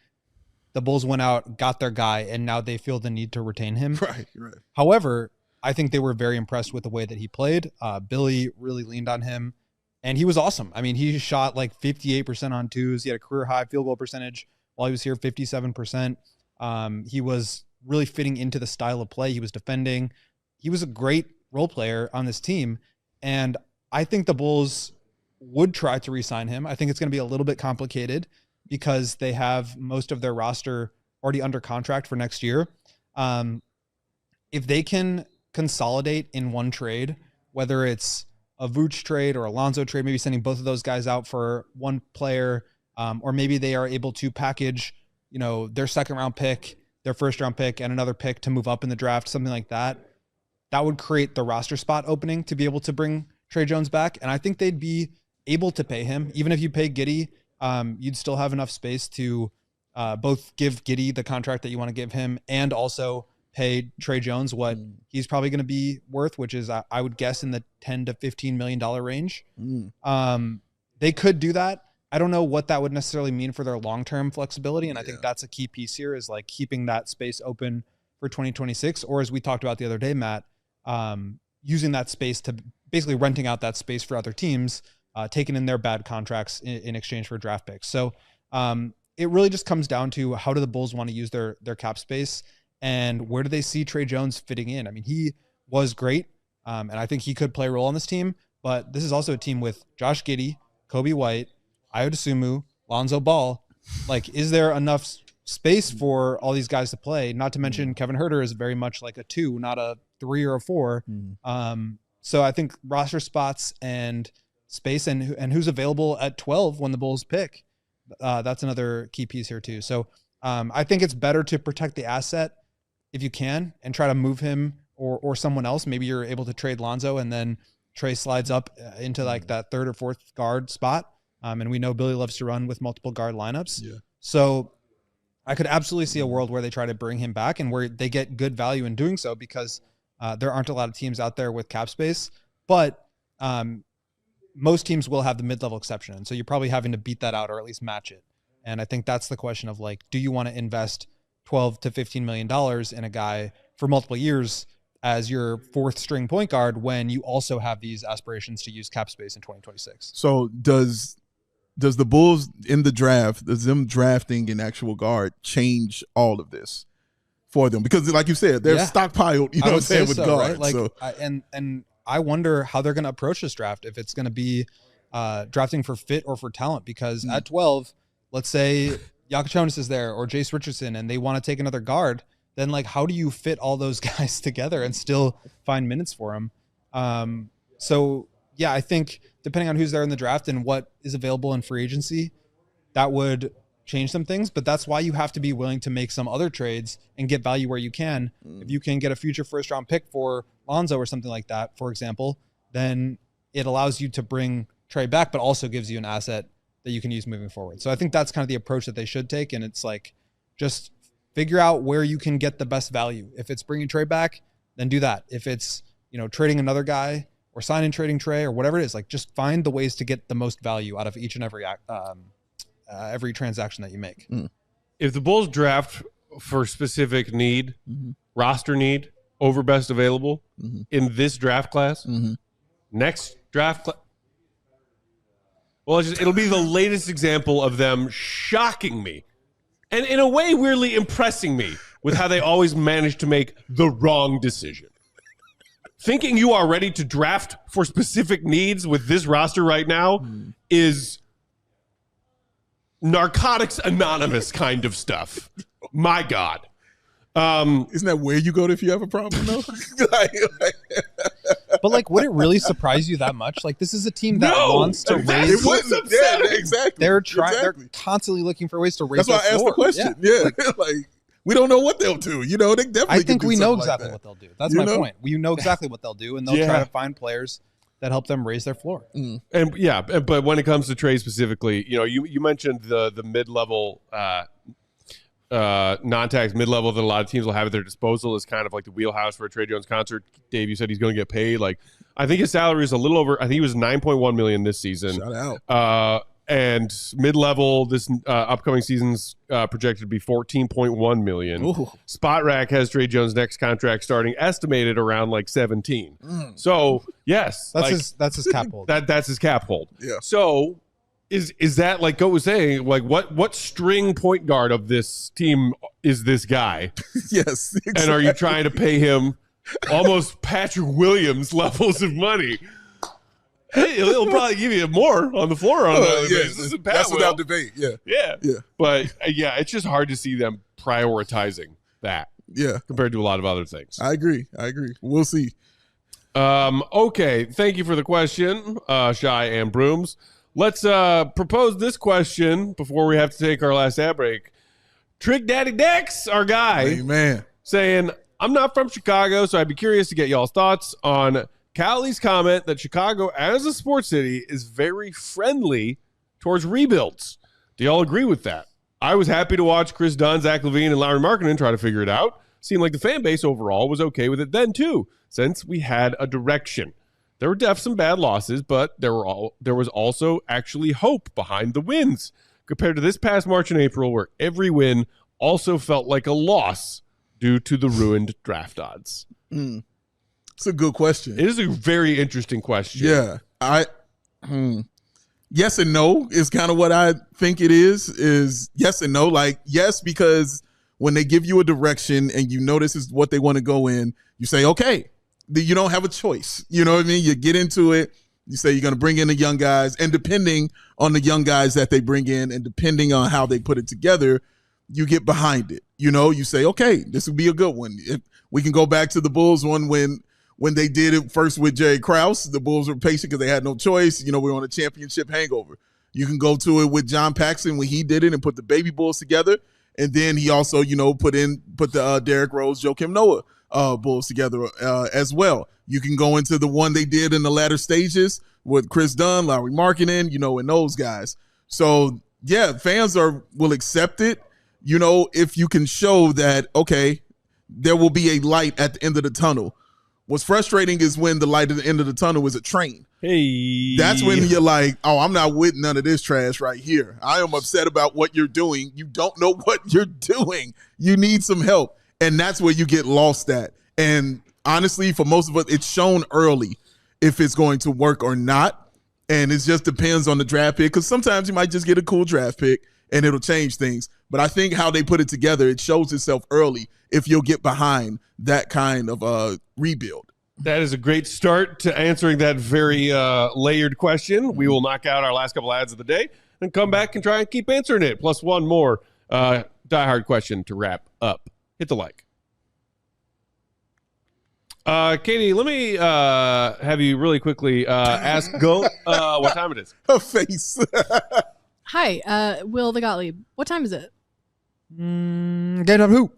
the Bulls went out, got their guy, and now they feel the need to retain him. Right. However, I think they were very impressed with the way that he played. Billy really leaned on him, and he was awesome. I mean, he shot like 58% on twos. He had a career-high field goal percentage while he was here, 57%. He was really fitting into the style of play. He was defending. He was a great role player on this team, and I think the Bulls would try to re-sign him. I think it's going to be a little bit complicated because they have most of their roster already under contract for next year. If they can consolidate in one trade, whether it's a Vooch trade or a Lonzo trade, maybe sending both of those guys out for one player, or maybe they are able to package, their second round pick, their first round pick, and another pick to move up in the draft, something like that. That would create the roster spot opening to be able to bring Trey Jones back. And I think they'd be able to pay him. Even if you pay Giddey, you'd still have enough space to both give Giddey the contract that you want to give him and also pay Trey Jones what he's probably going to be worth, which is, I would guess, in the $10 to $15 million range. They could do that. I don't know what that would necessarily mean for their long-term flexibility. And I think that's a key piece here, is like keeping that space open for 2026. Or as we talked about the other day, Matt, using that space to basically renting out that space for other teams, taking in their bad contracts in exchange for draft picks. So it really just comes down to, how do the Bulls want to use their cap space, and where do they see Trey Jones fitting in? I mean, he was great, and I think he could play a role on this team, but this is also a team with Josh Giddey, Kobe White, Ayo Dosunmu, Lonzo Ball. Like, is there enough space for all these guys to play? Not to mention Kevin Huerter is very much like a 2, not a 3 or a 4. So I think roster spots and space and who's available at 12 when the Bulls pick, that's another key piece here too. So I think it's better to protect the asset if you can and try to move him or someone else. Maybe you're able to trade Lonzo and then Trey slides up into like that third or fourth guard spot. And we know Billy loves to run with multiple guard lineups. Yeah. So I could absolutely see a world where they try to bring him back and where they get good value in doing so, because there aren't a lot of teams out there with cap space, but most teams will have the mid-level exception. And so you're probably having to beat that out or at least match it. And I think that's the question of like, do you want to invest $12 to $15 million in a guy for multiple years as your fourth string point guard when you also have these aspirations to use cap space in 2026? So does the Bulls in the draft, does them drafting an actual guard change all of this for them? Because like you said, they're stockpiled, you know what I'm saying, with guards. Right? Like, so. And I wonder how they're going to approach this draft, if it's going to be drafting for fit or for talent, because at 12, let's say Yakachonis is there or Jace Richardson and they want to take another guard, then like, how do you fit all those guys together and still find minutes for them? So yeah, I think depending on who's there in the draft and what is available in free agency, that would change some things, but that's why you have to be willing to make some other trades and get value where you can. If you can get a future first round pick for Lonzo or something like that, for example, then it allows you to bring Trey back, but also gives you an asset that you can use moving forward. So I think that's kind of the approach that they should take. And it's like, just figure out where you can get the best value. If it's bringing Trey back, then do that. If it's, trading another guy or signing, trading Trey or whatever it is, like just find the ways to get the most value out of each and every transaction that you make. If the Bulls draft for specific need, roster need, over best available in this draft class, next draft class, well, it'll be the latest example of them shocking me and in a way weirdly impressing me with how they always manage to make the wrong decision. Thinking you are ready to draft for specific needs with this roster right now is Narcotics Anonymous kind of stuff. My God. Isn't that where you go to if you have a problem, though? But like, would it really surprise you that much? Like, this is a team that wants to raise. It wouldn't. Yeah, exactly. They're trying. They're constantly looking for ways to raise. That's why I asked the question. Yeah. Like we don't know what they'll do. They definitely. I think we know exactly like what they'll do. That's my point. We know exactly what they'll do, and they'll try to find players that help them raise their floor. And but when it comes to trade specifically, you mentioned the mid-level. Non-tax mid-level that a lot of teams will have at their disposal is kind of like the wheelhouse for a Trey Jones concert. Dave, you said he's going to get paid. Like, I think his salary is a little over. I think he was $9.1 million this season. Shout out. And mid-level this upcoming season's projected to be $14.1 million. Ooh. Spot Rack has Trey Jones' next contract starting estimated around like 17. So yes, that's his cap hold. That's his cap hold. Yeah. So. Is that like Goat was saying? Like what string point guard of this team is this guy? Yes, exactly. And are you trying to pay him almost Patrick Williams levels of money? Hey, he'll probably give you more on the floor on that basis. That's without debate. Yeah. But it's just hard to see them prioritizing that. Yeah, compared to a lot of other things. I agree. We'll see. Okay, thank you for the question, Shy and Brooms. Let's propose this question before we have to take our last ad break. Trick Daddy Dex, our guy, Amen. Saying, I'm not from Chicago, so I'd be curious to get y'all's thoughts on Callie's comment that Chicago, as a sports city, is very friendly towards rebuilds. Do y'all agree with that? I was happy to watch Chris Dunn, Zach LaVine, and Lowry Markkinen try to figure it out. Seemed like the fan base overall was okay with it then, too, since we had a direction. There were definitely some bad losses, but there was also actually hope behind the wins compared to this past March and April, where every win also felt like a loss due to the ruined draft odds. It's a good question. It is a very interesting question. Yeah. Yes and no is kind of what I think it is yes and no. Like, yes, because when they give you a direction and you know this is what they want to go in, you say, okay. You don't have a choice. You know what I mean? You get into it. You say you're going to bring in the young guys. And depending on the young guys that they bring in and depending on how they put it together, you get behind it. You say, okay, this will be a good one. If we can go back to the Bulls one when they did it first with Jerry Krause. The Bulls were patient because they had no choice. We were on a championship hangover. You can go to it with John Paxson when he did it and put the baby Bulls together. And then he also, put the Derrick Rose, Joakim Noah Bulls together as well. You can go into the one they did in the latter stages with Chris Dunn, Lowry Markkinen, and those guys. So yeah, fans will accept it, if you can show that, okay, there will be a light at the end of the tunnel. What's frustrating is when the light at the end of the tunnel is a train. Hey. That's when you're like, oh, I'm not with none of this trash right here. I am upset about what you're doing. You don't know what you're doing. You need some help. And that's where you get lost at. And honestly, for most of us, it's shown early if it's going to work or not. And it just depends on the draft pick, because sometimes you might just get a cool draft pick and it'll change things. But I think how they put it together, it shows itself early if you'll get behind that kind of rebuild. That is a great start to answering that very layered question. We will knock out our last couple ads of the day and come back and try and keep answering it. Plus one more diehard question to wrap up. Hit the like. Katie, let me have you really quickly ask Go what time it is. Her face. Hi, Will the Gottlieb. What time is it? Game time who?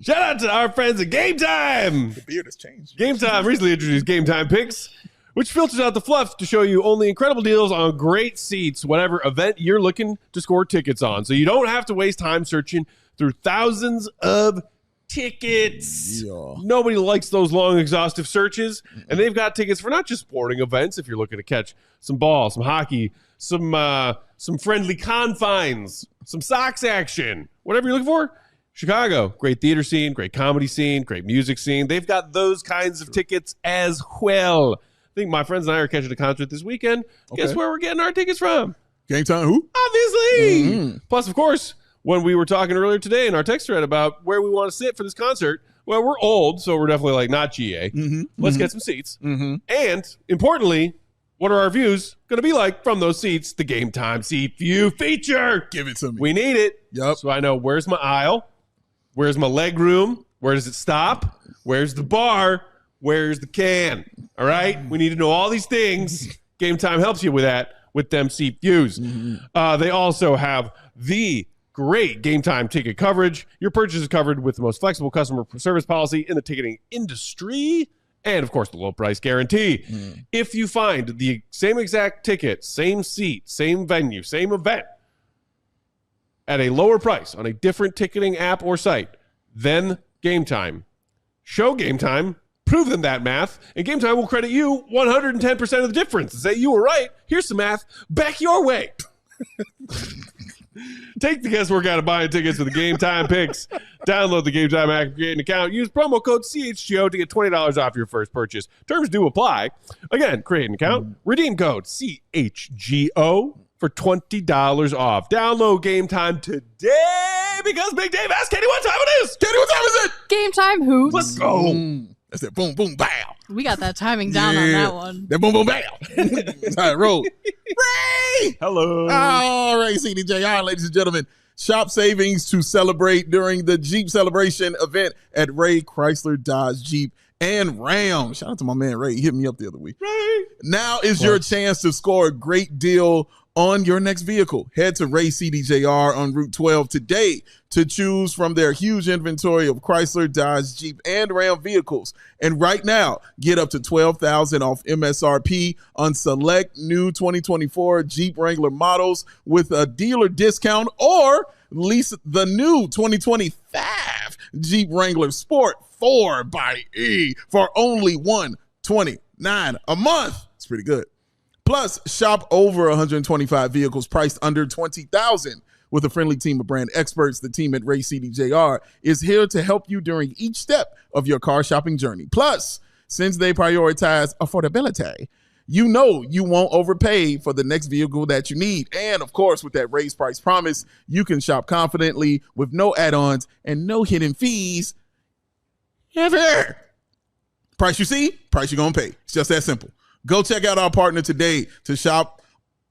Shout out to our friends at Game Time. The beard has changed. Game Time recently introduced Game Time Picks, which filters out the fluff to show you only incredible deals on great seats, whatever event you're looking to score tickets on. So you don't have to waste time searching through thousands of tickets. Yeah. Nobody likes those long, exhaustive searches. And they've got tickets for not just sporting events, if you're looking to catch some ball, some hockey, some friendly confines, some Sox action, whatever you're looking for. Chicago, great theater scene, great comedy scene, great music scene. They've got those kinds of tickets as well. I think my friends and I are catching a concert this weekend. Okay. Guess where we're getting our tickets from? Game Time who? Obviously. Plus, of course, when we were talking earlier today in our text thread about where we want to sit for this concert, well, we're old, so we're definitely like not GA. Let's get some seats. And importantly, what are our views going to be like from those seats? The Game Time seat view feature. Give it to me. We need it. Yep. So I know where's my aisle, where's my leg room, where does it stop, where's the bar, where's the can. All right? We need to know all these things. Game Time helps you with that with them seat views. They also have the great Game Time ticket coverage. Your purchase is covered with the most flexible customer service policy in the ticketing industry. And, of course, the low price guarantee. If you find the same exact ticket, same seat, same venue, same event at a lower price on a different ticketing app or site, then Game Time. Show Game Time, prove them that math, and Game Time will credit you 110% of the difference. Say you were right. Here's some math back your way. Take the guesswork out of buying tickets with the Game Time picks. Download the Game Time app, create an account. Use promo code CHGO to get $20 off your first purchase. Terms do apply. Again, create an account. Redeem code CHGO for $20 off. Download Game Time today because Big Dave asked Katie what time it is. Katie, what time is it? Game Time who? Let's go. That's that boom, boom, bow. We got that timing down on that one. That boom, boom, bow. That's how it rolled. Ray! Hello. All right, CDJR, ladies and gentlemen. Shop savings to celebrate during the Jeep Celebration event at Ray Chrysler Dodge Jeep and Ram. Shout out to my man Ray. He hit me up the other week. Ray. Now is your chance to score a great deal on your next vehicle. Head to Ray CDJR on Route 12 today to choose from their huge inventory of Chrysler, Dodge, Jeep, and Ram vehicles. And right now, get up to $12,000 off MSRP on select new 2024 Jeep Wrangler models with a dealer discount, or lease the new 2025 Jeep Wrangler Sport 4xe for only $129 a month. It's pretty good. Plus, shop over 125 vehicles priced under $20,000 with a friendly team of brand experts. The team at Ray CDJR is here to help you during each step of your car shopping journey. Plus, since they prioritize affordability, you know you won't overpay for the next vehicle that you need. And, of course, with that raised price promise, you can shop confidently with no add-ons and no hidden fees ever. Price you see, price you're going to pay. It's just that simple. Go check out our partner today to shop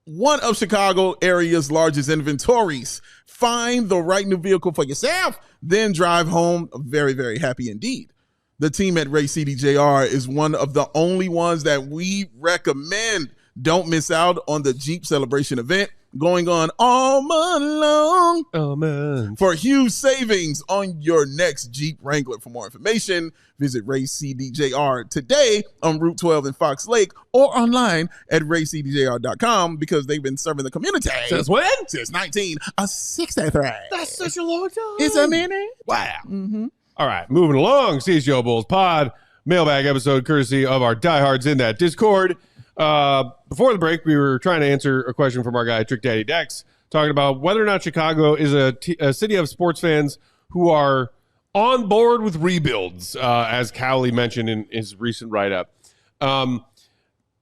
one of Chicago area's largest inventories. Find the right new vehicle for yourself, then drive home very, very happy indeed. The team at Ray CDJR is one of the only ones that we recommend. Don't miss out on the Jeep Celebration event going on all month long. Oh, man. For huge savings on your next Jeep Wrangler. For more information, visit Ray CDJR today on Route 12 in Fox Lake or online at raycdjr.com because they've been serving the community. Since when? Since 1963. That's such a long time. It's a minute. Wow. All right, moving along, CHGO Bulls Pod. mailbag episode courtesy of our diehards in that Discord. Before the break, we were trying to answer a question from our guy, Trick Daddy Dex, talking about whether or not Chicago is a city of sports fans who are on board with rebuilds, as Cowley mentioned in his recent write-up.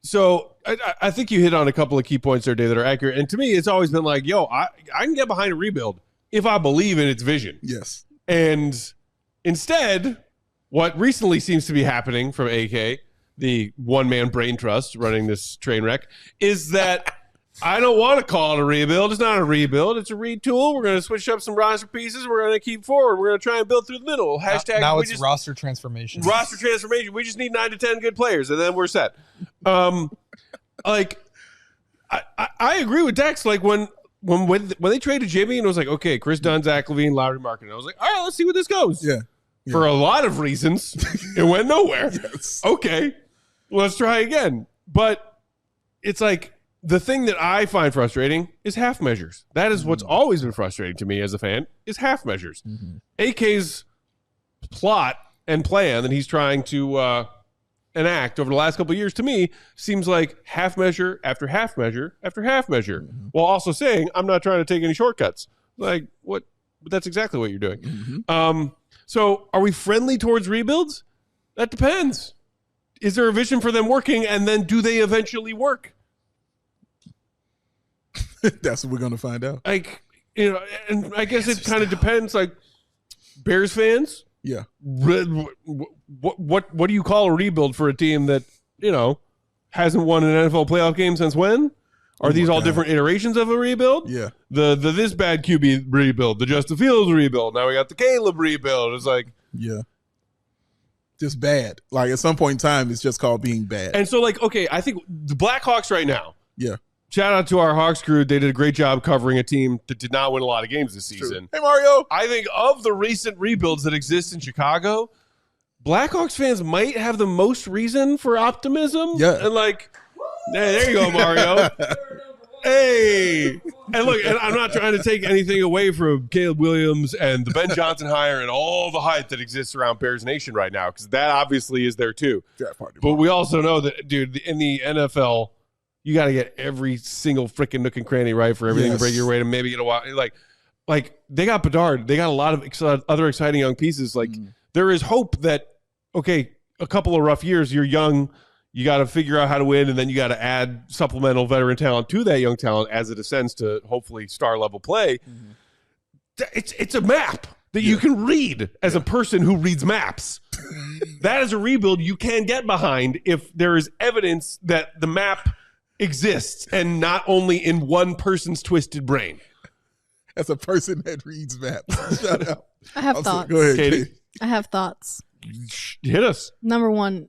So I think you hit on a couple of key points there, Dave, that are accurate. And to me, it's always been like, yo, I can get behind a rebuild if I believe in its vision. Yes. And instead, what recently seems to be happening from AK, the one-man brain trust running this train wreck, is that I don't want to call it a rebuild. It's not a rebuild. It's a retool. We're going to switch up some roster pieces. We're going to keep forward. We're going to try and build through the middle. Hashtag now it's roster transformation. Roster transformation. We just need 9 to 10 good players, and then we're set. Like, I agree with Dex. Like, when they traded Jimmy, and it was like, okay, Chris Dunn, Zach LaVine, Lowry Marketing. I was like, all right, let's see where this goes. Yeah. For a lot of reasons, it went nowhere. Yes. Okay, let's try again. But it's like, the thing that I find frustrating is half measures. That is what's always been frustrating to me as a fan, is half measures. AK's plot and plan that he's trying to enact over the last couple of years, to me, seems like half measure after half measure after half measure, while also saying, I'm not trying to take any shortcuts. Like, what? But that's exactly what you're doing. So are we friendly towards rebuilds? That depends. Is there a vision for them working, and then do they eventually work? That's what we're going to find out. Like, and I guess it kind of depends. Like, Bears fans, Yeah. what do you call a rebuild for a team that hasn't won an NFL playoff game since when? Are these all different iterations of a rebuild? Yeah. The this bad QB rebuild, the Justin Fields rebuild. Now we got the Caleb rebuild. It's like, yeah, just bad. Like, at some point in time, it's just called being bad. and so like, okay, I think the Blackhawks right now. Yeah. Shout out to our Hawks crew. They did a great job covering a team that did not win a lot of games this season. Hey, Mario. I think of the recent rebuilds that exist in Chicago, Blackhawks fans might have the most reason for optimism. Yeah. And like, hey, there you go, Mario. Hey. And look, and I'm not trying to take anything away from Caleb Williams and the Ben Johnson hire and all the hype that exists around Bears Nation right now, because that obviously is there too. But we also know that, dude, in the NFL, you got to get every single freaking nook and cranny right for everything to break your way to maybe get a while. Like they got Bedard. They got a lot of other exciting young pieces. Like, there is hope that, okay, a couple of rough years, you're young, you got to figure out how to win, and then you got to add supplemental veteran talent to that young talent as it ascends to hopefully star level play. It's a map that you can read as a person who reads maps. That is a rebuild you can get behind if there is evidence that the map exists and not only in one person's twisted brain. As a person that reads maps. Shout out. I have thoughts. Go ahead, Katie. Katie. I have thoughts. Hit us. Number one,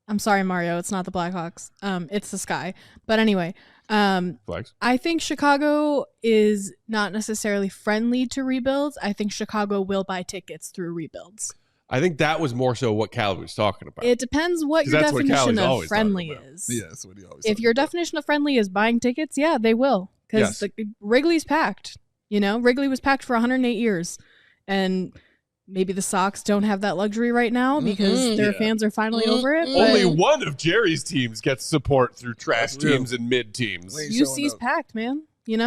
I'm sorry, Mario. It's not the Blackhawks. It's the Sky. But anyway, Flags. I think Chicago is not necessarily friendly to rebuilds. I think Chicago will buy tickets through rebuilds. I think that was more so what Cal was talking about. It depends what 'Cause your that's what definition Callie's of always friendly talking about. is. Yeah, that's what he always If your definition of friendly is buying tickets, yeah, they will. Because Wrigley's packed. Wrigley was packed for 108 years. And maybe the Sox don't have that luxury right now because their fans are finally over it. Only one of Jerry's teams gets support through trash teams and mid teams. UC's packed, man.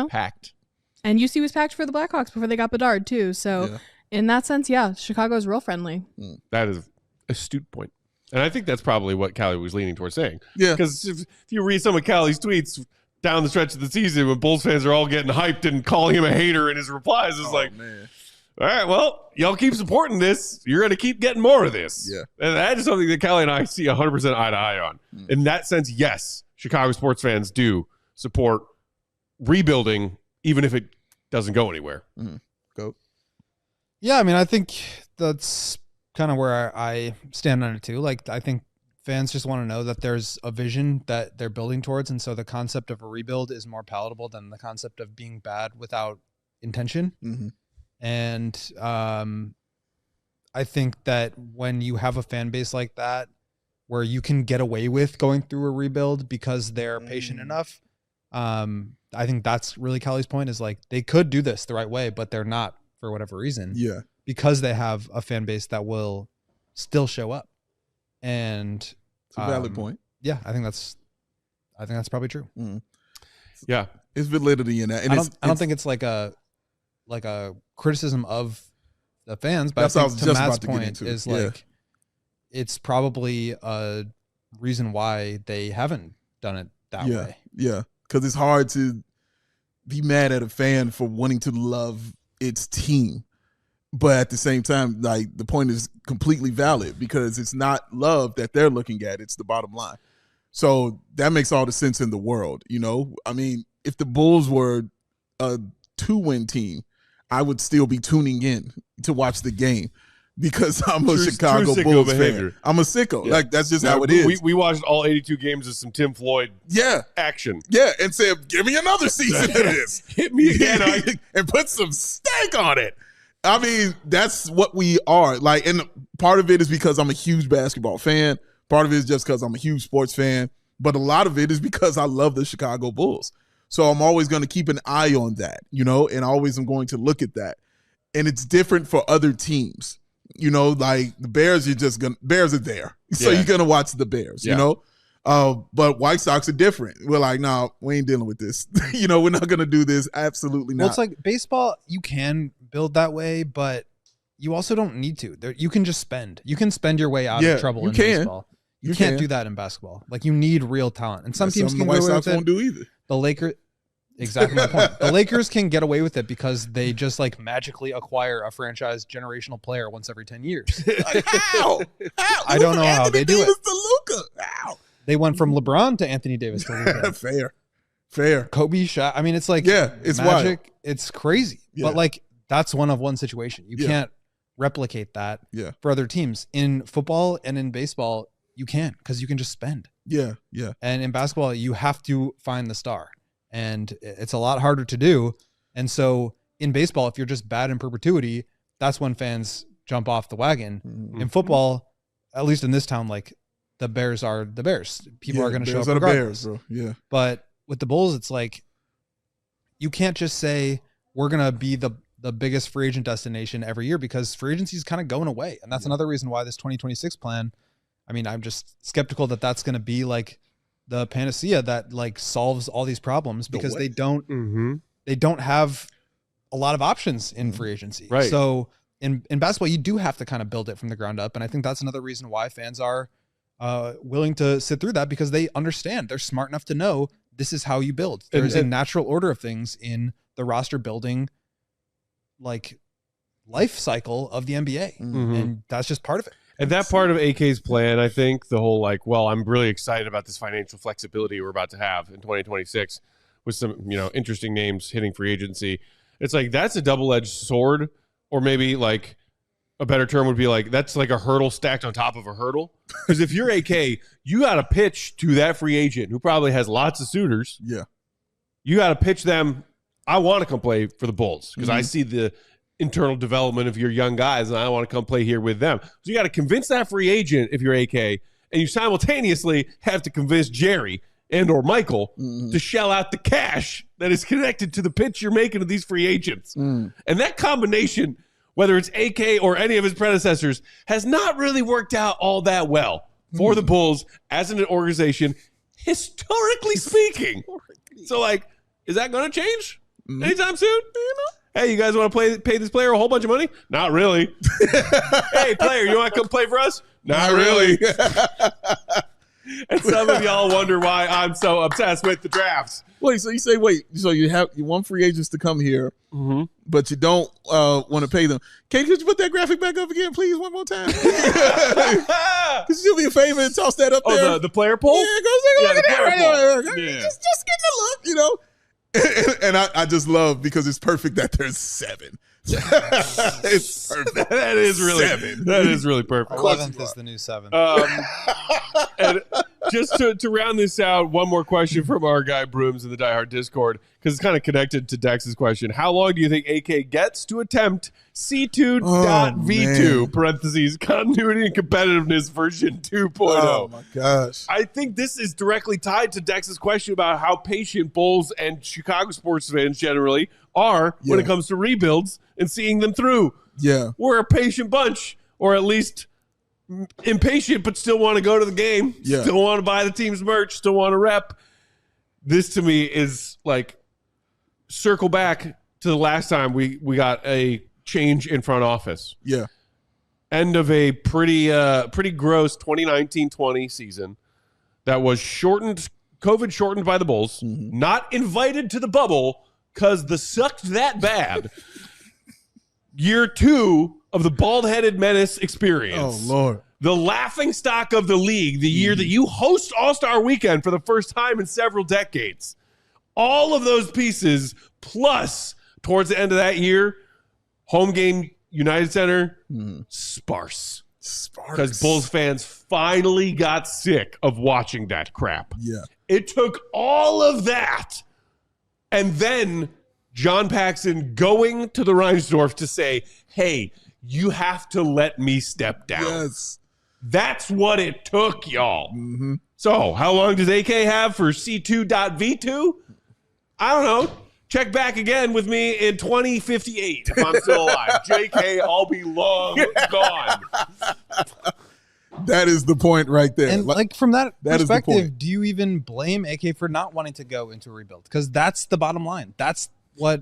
Packed. And UC was packed for the Blackhawks before they got Bedard, too. So in that sense, yeah, Chicago's real friendly. That is astute point. And I think that's probably what Callie was leaning towards saying. Yeah. Because if you read some of Callie's tweets down the stretch of the season when Bulls fans are all getting hyped and calling him a hater in his replies, it's man. all right, well, y'all keep supporting this. You're going to keep getting more of this. Yeah. And that is something that Callie and I see 100% eye to eye on. In that sense, yes, Chicago sports fans do support rebuilding, even if it doesn't go anywhere. Go. Yeah, I mean, I think that's kind of where I stand on it too. Like, I think fans just want to know that there's a vision that they're building towards, and so the concept of a rebuild is more palatable than the concept of being bad without intention. And I think that when you have a fan base like that, where you can get away with going through a rebuild because they're patient enough, I think that's really Callie's point, is like, they could do this the right way, but they're not for whatever reason. Yeah. Because they have a fan base that will still show up. And It's a valid point. Yeah, I think that's probably true. Yeah, it's validity in that. And I don't think it's like a criticism of the fans, but that's I what I think was to just Matt's about to get point into. is Yeah. like it's probably a reason why they haven't done it that way. Yeah, because it's hard to be mad at a fan for wanting to love its team, but at the same time, like the point is completely valid because it's not love that they're looking at; it's the bottom line. So that makes all the sense in the world. You know, I mean, if the Bulls were a 2-win team, I would still be tuning in to watch the game because I'm a Chicago Bulls fan. I'm a sicko. Like that's just how it is. We watched all 82 games of some Tim Floyd action. Yeah, and said, give me another season of this. Hit me again. And put some stank on it. I mean, that's what we are. Like, and part of it is because I'm a huge basketball fan. Part of it is just because I'm a huge sports fan. But a lot of it is because I love the Chicago Bulls. So I'm always going to keep an eye on that, you know, and always I'm going to look at that. And it's different for other teams. You know, like the Bears, Bears are there. So you're going to watch the Bears, you know? But White Sox are different. We're like, no, we ain't dealing with this. You know, we're not going to do this. Absolutely not. Well, it's like baseball, you can build that way, but you also don't need to. You can just spend. You can spend your way out of trouble in baseball. You can't do that in basketball. Like, you need real talent. And some teams can the White Sox won't do either. The Lakers, exactly my point. The Lakers can get away with it because they just like magically acquire a franchise generational player once every 10 years. Like, how? I don't know how they do it. To Luka. How? They went from LeBron to Anthony Davis to Luka. Fair. Kobe shot. I mean, it's like it's magic. wild. It's crazy. Yeah. But like that's one situation. You can't replicate that for other teams. In football and in baseball, you can't because you can just spend. Yeah. And in basketball, you have to find the star. And it's a lot harder to do. And so in baseball, if you're just bad in perpetuity, that's when fans jump off the wagon. Mm-hmm. In football, at least in this town, like the Bears are the Bears. People are going to show up regardless. The Bears, bro. Yeah. But with the Bulls, it's like you can't just say we're going to be the biggest free agent destination every year because free agency is kind of going away. And that's another reason why this 2026 plan, I mean, I'm just skeptical that that's going to be like the panacea that like solves all these problems because they don't have a lot of options in free agency. Right. So in basketball, you do have to kind of build it from the ground up. And I think that's another reason why fans are willing to sit through that because they understand. They're smart enough to know this is how you build. There's a natural order of things in the roster building like life cycle of the NBA. And that's just part of it. And that part of AK's plan, I think, the whole like, well, I'm really excited about this financial flexibility we're about to have in 2026 with some, interesting names hitting free agency. It's like that's a double-edged sword, or maybe like a better term would be like that's like a hurdle stacked on top of a hurdle. Because if you're AK, you got to pitch to that free agent who probably has lots of suitors. Yeah. You got to pitch them, I want to come play for the Bulls because I see the internal development of your young guys and I want to come play here with them. So you got to convince that free agent if you're AK, and you simultaneously have to convince Jerry and or Michael to shell out the cash that is connected to the pitch you're making to these free agents. And that combination, whether it's AK or any of his predecessors, has not really worked out all that well for the Bulls as an organization, historically speaking. So like, is that going to change anytime soon? Hey, you guys want to pay this player a whole bunch of money? Not really. Hey, player, you want to come play for us? Not really. And some of y'all wonder why I'm so obsessed with the drafts. Wait, so you want free agents to come here, but you don't want to pay them. Kate, could you put that graphic back up again, please, one more time? Could you do me a favor and toss that up there? Oh, the player poll? Yeah, go look at that right there. Just getting a look, And I just love because it's perfect that there's 7. It's perfect. That is really 7. That is really perfect. 11th is the new 7th. And just to round this out, one more question from our guy Brooms in the Die Hard Discord, because it's kind of connected to Dex's question. How long do you think AK gets to attempt C2.V2, parentheses, continuity and competitiveness version 2.0? Oh, my gosh. I think this is directly tied to Dex's question about how patient Bulls and Chicago sports fans generally are when it comes to rebuilds and seeing them through. Yeah. We're a patient bunch, or at least impatient, but still want to go to the game. Yeah. Still want to buy the team's merch. Still want to rep. This to me is like circle back to the last time we got a change in front office. Yeah. End of a pretty gross 2019-20 season that was COVID shortened by the Bulls, not invited to the bubble because the sucked that bad. Year 2 of the bald-headed menace experience. Oh, Lord. The laughing stock of the league, the year that you host All-Star Weekend for the first time in several decades. All of those pieces, plus towards the end of that year, home game, United Center, sparse. Because Bulls fans finally got sick of watching that crap. Yeah. It took all of that. And then John Paxson going to the Reinsdorf to say, hey, you have to let me step down. Yes. That's what it took, y'all. So how long does AK have for C2.V2? I don't know. Check back again with me in 2058 if I'm still alive. JK, I'll be long gone. That is the point right there. And like from that is the perspective, point. do you even blame AK for not wanting to go into a rebuild? Because that's the bottom line. That's what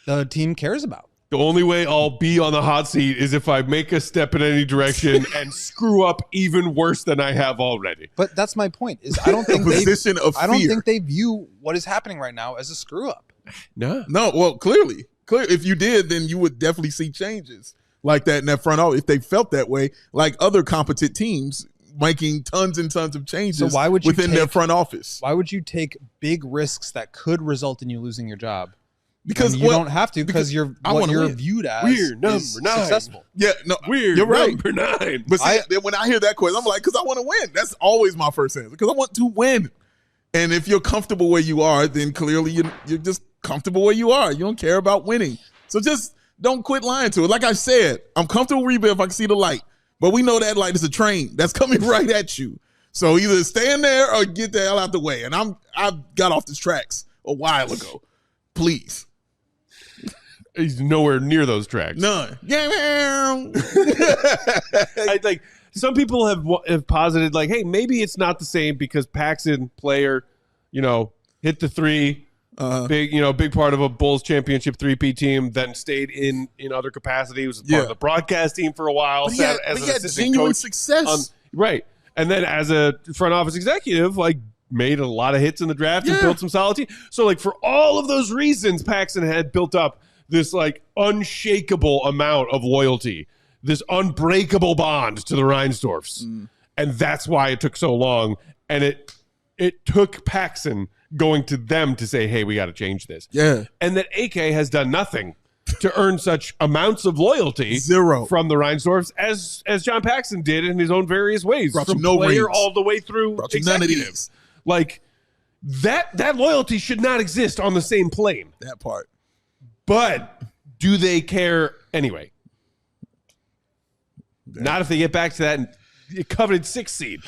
the team cares about. The only way I'll be on the hot seat is if I make a step in any direction and screw up even worse than I have already. But that's my point. Is I don't think position of I don't fear. think they view what is happening right now as a screw up. No. No, well, clearly. If you did, then you would definitely see changes like that in that front office. If they felt that way, like other competent teams making tons and tons of changes So why would you within their front office. Why would you take big risks that could result in you losing your job? Because you don't have to because you're what you're win. viewed as We're number is 9. successful. Yeah, no, We're you're right. number 9. But see, when I hear that question, I'm like, because I want to win. That's always my first answer. Because I want to win. And if you're comfortable where you are, then clearly you're just comfortable where you are. You don't care about winning. So just don't quit lying to it. Like I said, I'm comfortable rebuild if I can see the light. But we know that light is a train that's coming right at you. So either stay in there or get the hell out the way. And I got off the tracks a while ago. Please. He's nowhere near those tracks. None. I think some people have posited like, hey, maybe it's not the same because Paxson player, hit the 3, big part of a Bulls championship 3P team, then stayed in other capacities, was part of the broadcast team for a while. But he had genuine success. Right. And then as a front office executive, like made a lot of hits in the draft and built some solid team. So like for all of those reasons, Paxson had built up this like unshakable amount of loyalty, this unbreakable bond to the Reinsdorfs. And that's why it took so long. And it took Paxson going to them to say, hey, we got to change this. Yeah. And that AK has done nothing to earn such amounts of loyalty Zero. from the Reinsdorfs as John Paxson did in his own various ways. Brought from you no player rings. all the way through Brought you none of executive. these. Like that loyalty should not exist on the same plane. That part. But do they care anyway? Not if they get back to that coveted 6th seed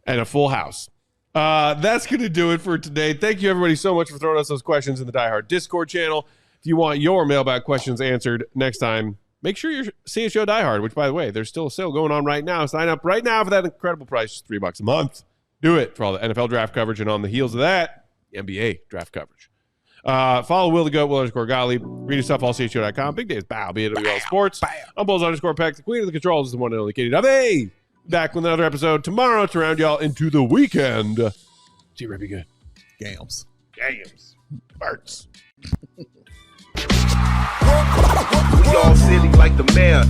and a full house. That's going to do it for today. Thank you, everybody, so much for throwing us those questions in the Die Hard Discord channel. If you want your mailbag questions answered next time, make sure you're CHGO Die Hard, which, by the way, there's still a sale going on right now. Sign up right now for that incredible price, just $3 a month. Do it for all the NFL draft coverage, and on the heels of that, the NBA draft coverage. Follow Will the Goat, Will_Gottlieb. Read his stuff, allchgo.com. Big days, bow, BWL Sports. I'm Bulls_Peck. The queen of the controls is the one and only Katie Dubby. Back with another episode tomorrow to round y'all into the weekend. See you, Rippy Good. Gams. Birds. We all silly like the mayor.